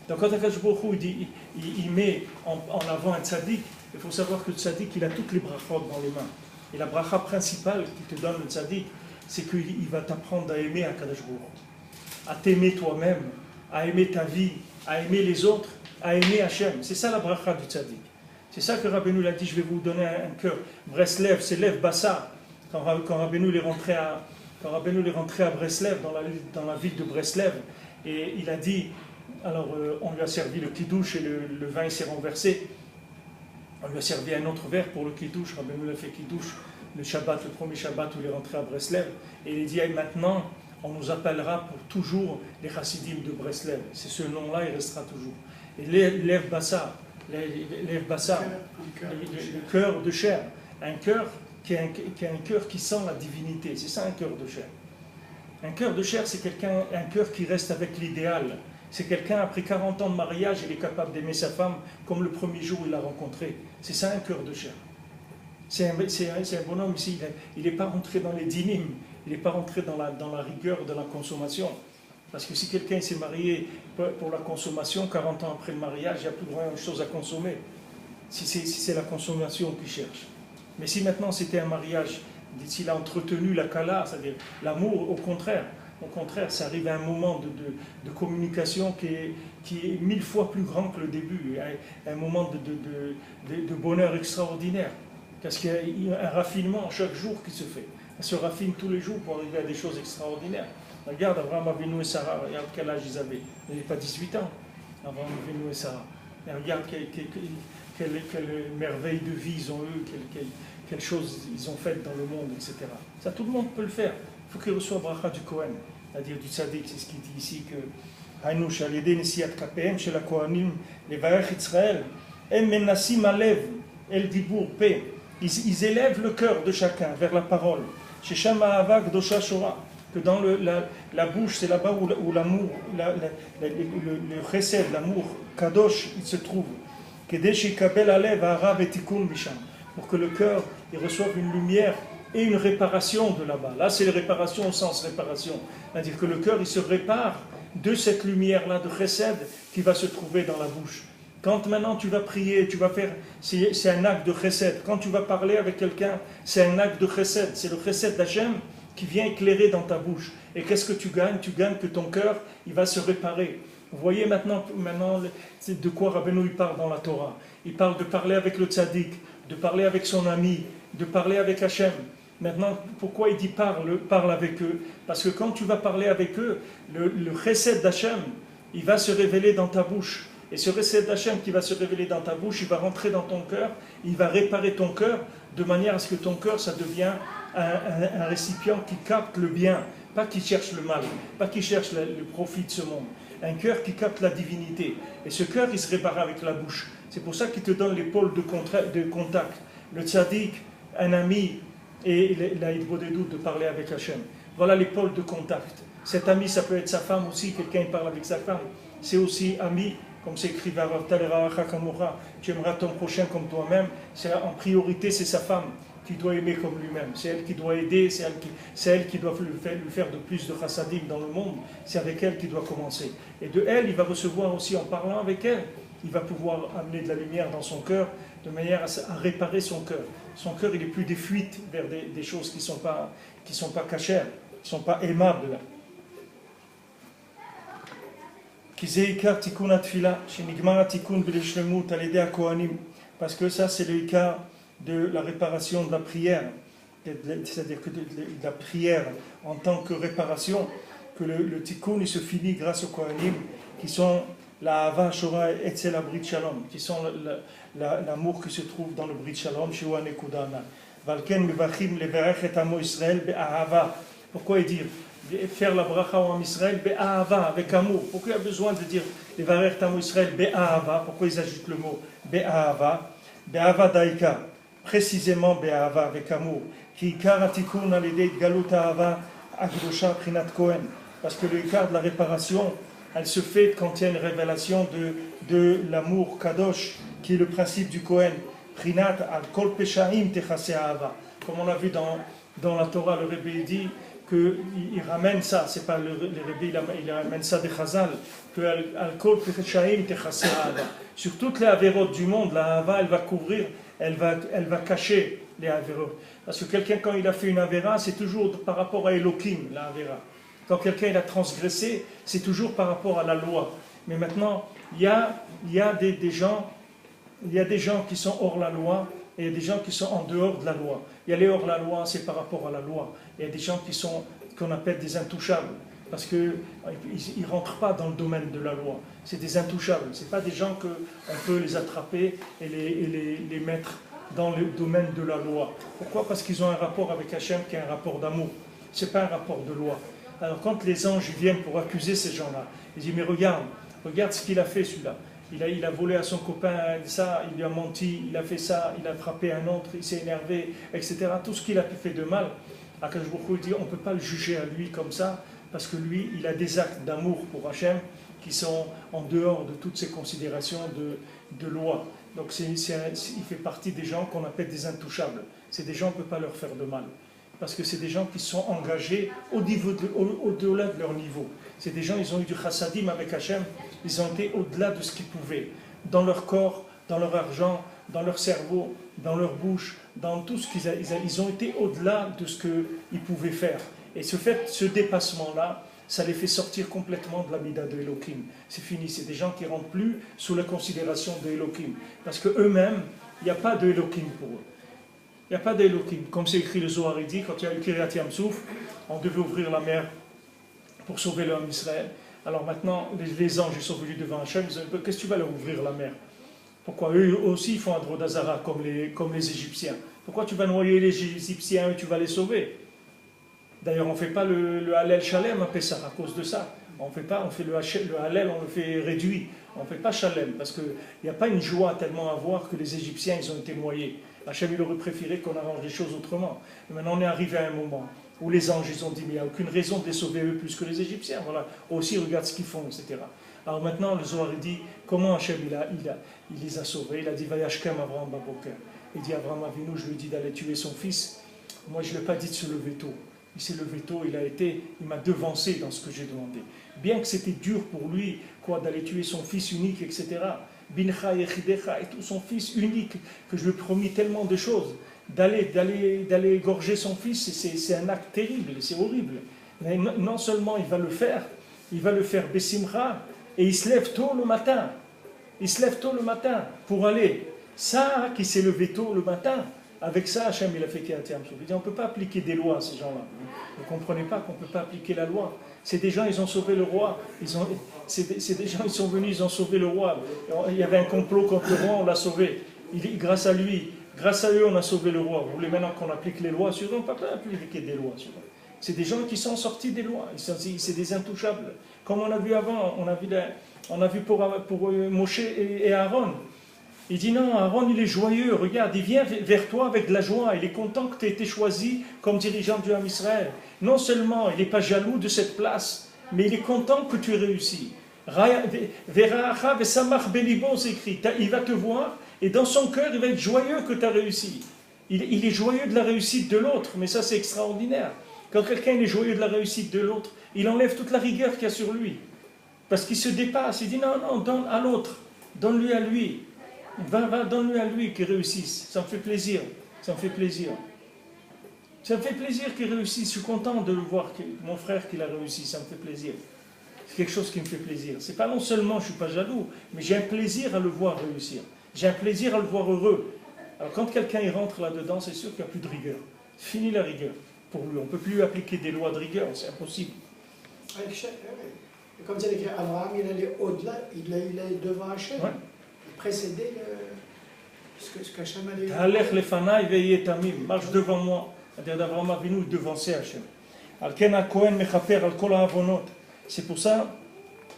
Donc quand Akadosh Baruch Hu, il met en avant un tzaddik, il faut savoir que le tzaddik, il a toutes les brachot dans les mains. Et la bracha principale qu'il te donne le tzaddik, c'est qu'il va t'apprendre à aimer Akadosh Baruch Hu. à t'aimer toi-même, à aimer ta vie, à aimer les autres, à aimer Hachem. C'est ça la bracha du tzaddik. C'est ça que Rabbeinu l'a dit, je vais vous donner un cœur. Breslev, c'est Lev Bassa. Quand Rabbeinu est rentré à Breslev, dans la ville de Breslev, et il a dit, alors on lui a servi le kidouche et le vin s'est renversé. On lui a servi un autre verre pour le kidouche. Rabbeinu a fait kidouche le Shabbat, le premier Shabbat où il est rentré à Breslev. Et il dit, maintenant, on nous appellera pour toujours les chassidim de Breslev. C'est ce nom-là, il restera toujours. Et Lev Bassa, le cœur de chair, un cœur qui est un cœur qui sent la divinité, c'est ça un cœur de chair. Un cœur de chair, c'est un cœur qui reste avec l'idéal. C'est quelqu'un, après 40 ans de mariage, il est capable d'aimer sa femme comme le premier jour où il l'a rencontrée. C'est ça un cœur de chair. C'est un bonhomme ici, il n'est pas rentré dans les dynimes, il n'est pas rentré dans la rigueur de la consommation. Parce que si quelqu'un s'est marié pour la consommation, 40 ans après le mariage, il n'y a plus grand chose à consommer. Si c'est la consommation qu'il cherche. Mais si maintenant c'était un mariage, s'il a entretenu la kala, c'est-à-dire l'amour, au contraire, ça arrive à un moment de communication qui est 1000 fois plus grand que le début, un moment de bonheur extraordinaire. Parce qu'il y a un raffinement chaque jour qui se fait. On se raffine tous les jours pour arriver à des choses extraordinaires. Regarde Abraham Avinu et Sarah, regarde quel âge ils avaient. Ils n'avaient pas 18 ans, Abraham Avinu et Sarah. Et regarde quelle merveille de vie ils ont eu, quelle chose ils ont fait dans le monde, etc. Ça, tout le monde peut le faire. Il faut qu'il reçoive bracha du Kohen, c'est-à-dire du tzaddik. C'est ce qu'il dit ici que Hanush al-yedei nesiat kapem shel hakohanim levarech Israël em menassim alev el dibur pe. Ils élèvent le cœur de chacun vers la parole. Shesham ha'ava kdosha shora. Que dans la bouche, c'est là-bas où l'amour, le chesed, l'amour kadosh, il se trouve. Pour que le cœur il reçoive une lumière et une réparation de là-bas. Là, c'est la réparation au sens réparation. C'est-à-dire que le cœur, il se répare de cette lumière-là de chesed qui va se trouver dans la bouche. Quand maintenant tu vas prier, tu vas faire, c'est un acte de chesed. Quand tu vas parler avec quelqu'un, c'est un acte de chesed. C'est le chesed d'Hachem qui vient éclairer dans ta bouche. Et qu'est-ce que tu gagnes? Tu gagnes que ton cœur, il va se réparer. Vous voyez maintenant c'est de quoi Rabbeinu il parle dans la Torah. Il parle de parler avec le tzaddik, de parler avec son ami, de parler avec Hachem. Maintenant, pourquoi il dit parle avec eux? Parce que quand tu vas parler avec eux, le chesed d'Hachem, il va se révéler dans ta bouche. Et ce chesed d'Hachem qui va se révéler dans ta bouche, il va rentrer dans ton cœur, il va réparer ton cœur, de manière à ce que ton cœur, ça devient un récipient qui capte le bien, pas qui cherche le mal, pas qui cherche le profit de ce monde. Un cœur qui capte la divinité. Et ce cœur, il se répare avec la bouche. C'est pour ça qu'il te donne les pôles de contact. Le tzaddik, un ami, et la hitbodedut de parler avec Hachem. Voilà les pôles de contact. Cet ami, ça peut être sa femme aussi, quelqu'un qui parle avec sa femme. C'est aussi ami, comme c'est écrit, tu aimeras ton prochain comme toi-même. En priorité, c'est sa femme qui doit aimer comme lui-même. C'est elle qui doit aider, c'est elle qui doit lui faire de plus de chassadim dans le monde. C'est avec elle qu'il doit commencer. Et de elle, il va recevoir aussi, en parlant avec elle, il va pouvoir amener de la lumière dans son cœur, de manière à réparer son cœur. Son cœur, il est plus des fuites vers des choses qui sont pas cachères, qui ne sont pas aimables. Parce que ça, c'est le cas de la réparation de la prière, c'est-à-dire que de la prière en tant que réparation, que le tikkun il se finit grâce aux kohanim, qui sont la hava shora etzel brit shalom, qui sont l'amour qui se trouve dans le brit shalom, chez Wanekudana. Valken mevachim leverech et amo Israël be'ahava. Pourquoi dire faire la bracha au Am Israël be'ahava, avec amour? Pourquoi il y a besoin de dire leverech et amo Israël be'ahava? Pourquoi ils ajoutent le mot be'ahava? Be'ahava daika. Précisément Be'ahava, avec amour, qui ikar atikun alidei galut ahava akdosha prinat kohen, parce que le ikar de la réparation, elle se fait quand il y a une révélation de l'amour kadosh, qui est le principe du kohen, prinat al kol peshaim techase ahava. Comme on l'a vu dans la Torah, le Rebbe dit qu'il ramène ça, c'est pas le Rebbe, il ramène ça des Chazal, que al kol peshaim techase ahava. Sur toutes les avérotes du monde, la ahava, elle va couvrir, elle va cacher les avérotes. Parce que quelqu'un, quand il a fait une avéra, c'est toujours par rapport à Elohim, la avéra. Quand quelqu'un il a transgressé, c'est toujours par rapport à la loi. Mais maintenant, il y a des gens, il y a des gens qui sont hors la loi et il y a des gens qui sont en dehors de la loi. Il y a les hors la loi, c'est par rapport à la loi. Il y a des gens qui sont, qu'on appelle des intouchables, parce qu'ils ne rentrent pas dans le domaine de la loi. C'est des intouchables. Ce pas des gens qu'on peut les attraper et les mettre dans le domaine de la loi. Pourquoi? Parce qu'ils ont un rapport avec Hachem qui est un rapport d'amour. Ce n'est pas un rapport de loi. Alors quand les anges viennent pour accuser ces gens-là, ils disent mais regarde ce qu'il a fait celui-là. Il a volé à son copain ça, il lui a menti, il a fait ça, il a frappé un autre, il s'est énervé, etc. Tout ce qu'il a fait de mal, Akash Baruch Hu dit on ne peut pas le juger à lui comme ça, parce que lui, il a des actes d'amour pour Hachem qui sont en dehors de toutes ces considérations de loi. Donc il fait partie des gens qu'on appelle des intouchables. C'est des gens qu'on ne peut pas leur faire de mal. Parce que c'est des gens qui sont engagés au-delà de leur niveau. C'est des gens, ils ont eu du chassadim avec Hachem, ils ont été au-delà de ce qu'ils pouvaient. Dans leur corps, dans leur argent, dans leur cerveau, dans leur bouche, dans tout ce ils ont été au-delà de ce qu'ils pouvaient faire. Et ce dépassement-là, ça les fait sortir complètement de la mida de Elohim. C'est fini, c'est des gens qui ne rentrent plus sous la considération de Elohim. Parce qu'eux-mêmes, il n'y a pas de Elohim pour eux. Il n'y a pas d'Elohim. Comme c'est écrit le Zohar, il dit, quand il y a eu Kiryat Yamsouf, on devait ouvrir la mer pour sauver l'homme Israël. Alors maintenant, les anges ils sont venus devant Hachem, ils ont dit, qu'est-ce que tu vas leur ouvrir la mer? Pourquoi? Eux aussi ils font un drôle d'Azara comme les Égyptiens. Pourquoi tu vas noyer les Égyptiens et tu vas les sauver? D'ailleurs, on ne fait pas le Hallel Shalem à Pessah à cause de ça. On fait le Hallel, on le fait réduit. On ne fait pas Shalem, parce qu'il n'y a pas une joie tellement à voir que les Égyptiens ils ont été noyés. Hachem il aurait préféré qu'on arrange les choses autrement. Mais maintenant on est arrivé à un moment où les anges ils ont dit mais il n'y a aucune raison de les sauver eux plus que les Égyptiens. Voilà. Aussi regarde ce qu'ils font, etc. Alors maintenant le Zohar il dit comment Hachem il les a sauvés. Il a dit Vayashkem Avraham Baboker. Il dit Avraham Avinu, je lui ai dit d'aller tuer son fils. Moi je ne lui ai pas dit de se lever tôt. Il s'est levé tôt, il m'a devancé dans ce que j'ai demandé. Bien que c'était dur pour lui d'aller tuer son fils unique, etc. Bincha Yechidecha et tout son fils unique, que je lui ai promis tellement de choses, d'aller égorger son fils, c'est un acte terrible, c'est horrible. Mais non seulement il va le faire Bessimcha, et il se lève tôt le matin. Il se lève tôt le matin pour aller. Ça, qui s'est levé tôt le matin, avec ça, Hachem, il a fait Kiryat Yamsouf. Il dit, on ne peut pas appliquer des lois à ces gens-là. Vous ne comprenez pas qu'on ne peut pas appliquer la loi. C'est des gens, ils ont sauvé le roi. C'est des gens, ils sont venus, ils ont sauvé le roi. Il y avait un complot contre le roi, on l'a sauvé. Grâce à lui, grâce à eux, on a sauvé le roi. Vous voulez maintenant qu'on applique les lois sur eux? On ne peut pas appliquer des lois sur eux. C'est des gens qui sont sortis des lois. C'est des intouchables. Comme on a vu avant, on a vu pour Moshe et Aaron. Il dit non, Aaron il est joyeux, regarde, il vient vers toi avec de la joie, il est content que tu aies été choisi comme dirigeant du Ham Israël. Non seulement il n'est pas jaloux de cette place, mais il est content que tu aies réussi. Vera'acha vesamach belibo, c'est écrit, il va te voir et dans son cœur il va être joyeux que tu as réussi. Il est joyeux de la réussite de l'autre, mais ça c'est extraordinaire. Quand quelqu'un est joyeux de la réussite de l'autre, il enlève toute la rigueur qu'il y a sur lui. Parce qu'il se dépasse, il dit non, donne à l'autre, donne-lui à lui. Donne-lui à lui qu'il réussisse. Ça me fait plaisir. Ça me fait plaisir. Ça me fait plaisir qu'il réussisse. Je suis content de le voir, mon frère, qu'il a réussi. Ça me fait plaisir. C'est quelque chose qui me fait plaisir. C'est pas non seulement je ne suis pas jaloux, mais j'ai un plaisir à le voir réussir. J'ai un plaisir à le voir heureux. Alors quand quelqu'un y rentre là-dedans, c'est sûr qu'il n'y a plus de rigueur. Fini la rigueur pour lui. On ne peut plus appliquer des lois de rigueur. C'est impossible. Comme c'est écrit, Abraham, il allait au-delà, il est devant Hachem. Ouais. Précéder ce qu'Hachem allait... Alech lefanaï veillez tamim, marche devant moi. C'est-à-dire d'Abraham Avinu devancer Hachem. Al-Ken al-Kohen mechaper al-Kol ha'avonot. C'est pour ça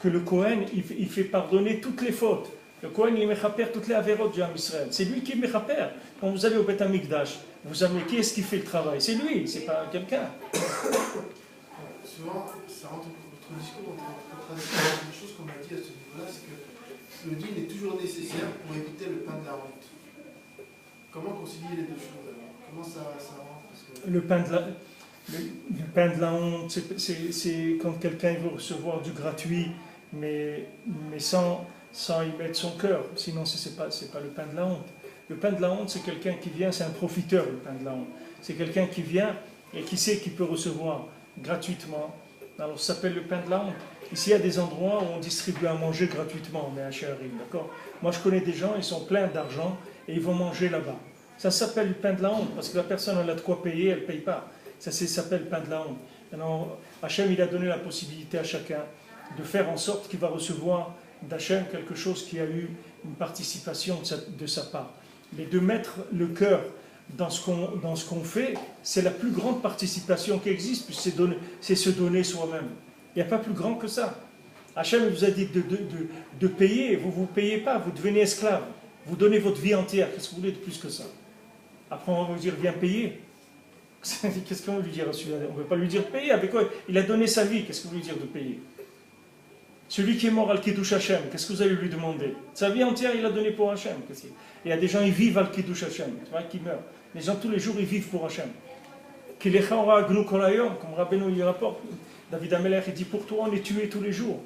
que le Kohen, il fait pardonner toutes les fautes. Le Kohen, il mechaper toutes les avérotes du Ham Israël. C'est lui qui mechaper. Quand vous allez au Beth Amikdash, vous avez qui est-ce qui fait le travail? C'est lui, c'est pas quelqu'un. Souvent, ça rentre dans notre discours, une chose qu'on m'a dit à ce niveau-là, c'est que le dîn est toujours nécessaire pour éviter le pain de la honte. Comment concilier les deux choses alors? Comment ça rentre? Parce que... Le pain de la honte, c'est quand quelqu'un veut recevoir du gratuit, mais sans y mettre son cœur. Sinon, c'est pas le pain de la honte. Le pain de la honte, c'est quelqu'un qui vient, c'est un profiteur, le pain de la honte. C'est quelqu'un qui vient et qui sait qu'il peut recevoir gratuitement Alors ça s'appelle le pain de la honte. Ici, il y a des endroits où on distribue à manger gratuitement, mais à Chéharim, d'accord? Moi, je connais des gens, ils sont pleins d'argent et ils vont manger là-bas. Ça s'appelle le pain de la honte, parce que la personne, elle a de quoi payer, elle ne paye pas. Ça s'appelle le pain de la honte. Alors, Hachem, il a donné la possibilité à chacun de faire en sorte qu'il va recevoir d'Hachem quelque chose qui a eu une participation de sa part. Mais de mettre le cœur dans ce qu'on fait, c'est la plus grande participation qui existe, puisque c'est se donner soi-même. Il n'y a pas plus grand que ça. Hachem vous a dit de payer, vous ne payez pas, vous devenez esclave. Vous donnez votre vie entière, qu'est-ce que vous voulez de plus que ça? Après on va vous dire, viens payer. Qu'est-ce qu'on va lui dire à celui-là? On ne veut pas lui dire payer, avec quoi? Il a donné sa vie, qu'est-ce que vous voulez dire de payer? Celui qui est mort al Kiddush Hashem, qu'est-ce que vous allez lui demander? Sa vie entière, il a donné pour Hashem. Il y a des gens, ils vivent al Kiddush Hashem, tu vois, qui meurent. Les gens, tous les jours, ils vivent pour Hashem. Comme Rabbeinu il rapporte, David Amelech, il dit, pour toi, on est tué tous les jours.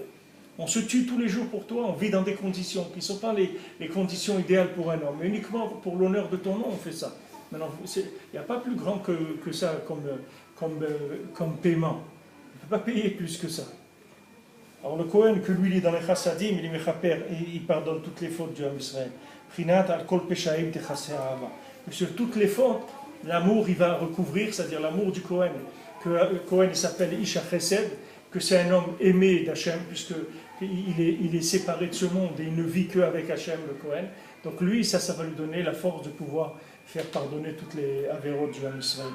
On se tue tous les jours pour toi, on vit dans des conditions qui ne sont pas les conditions idéales pour un homme, mais uniquement pour l'honneur de ton nom, on fait ça. Maintenant, il n'y a pas plus grand que ça comme paiement. On ne peut pas payer plus que ça. Alors le Kohen, que lui, il est dans les chassadim, il est mechaper, et il pardonne toutes les fautes du Ham Israël. Prinat al kol peshaim techasser ahava. Sur toutes les fautes, l'amour, il va recouvrir, c'est-à-dire l'amour du Kohen, que le Kohen, il s'appelle Isha Chesed, que c'est un homme aimé d'Hachem, puisqu'il est séparé de ce monde et il ne vit qu'avec Hachem, le Kohen. Donc lui, ça va lui donner la force de pouvoir faire pardonner toutes les avérotes du Ham Israël.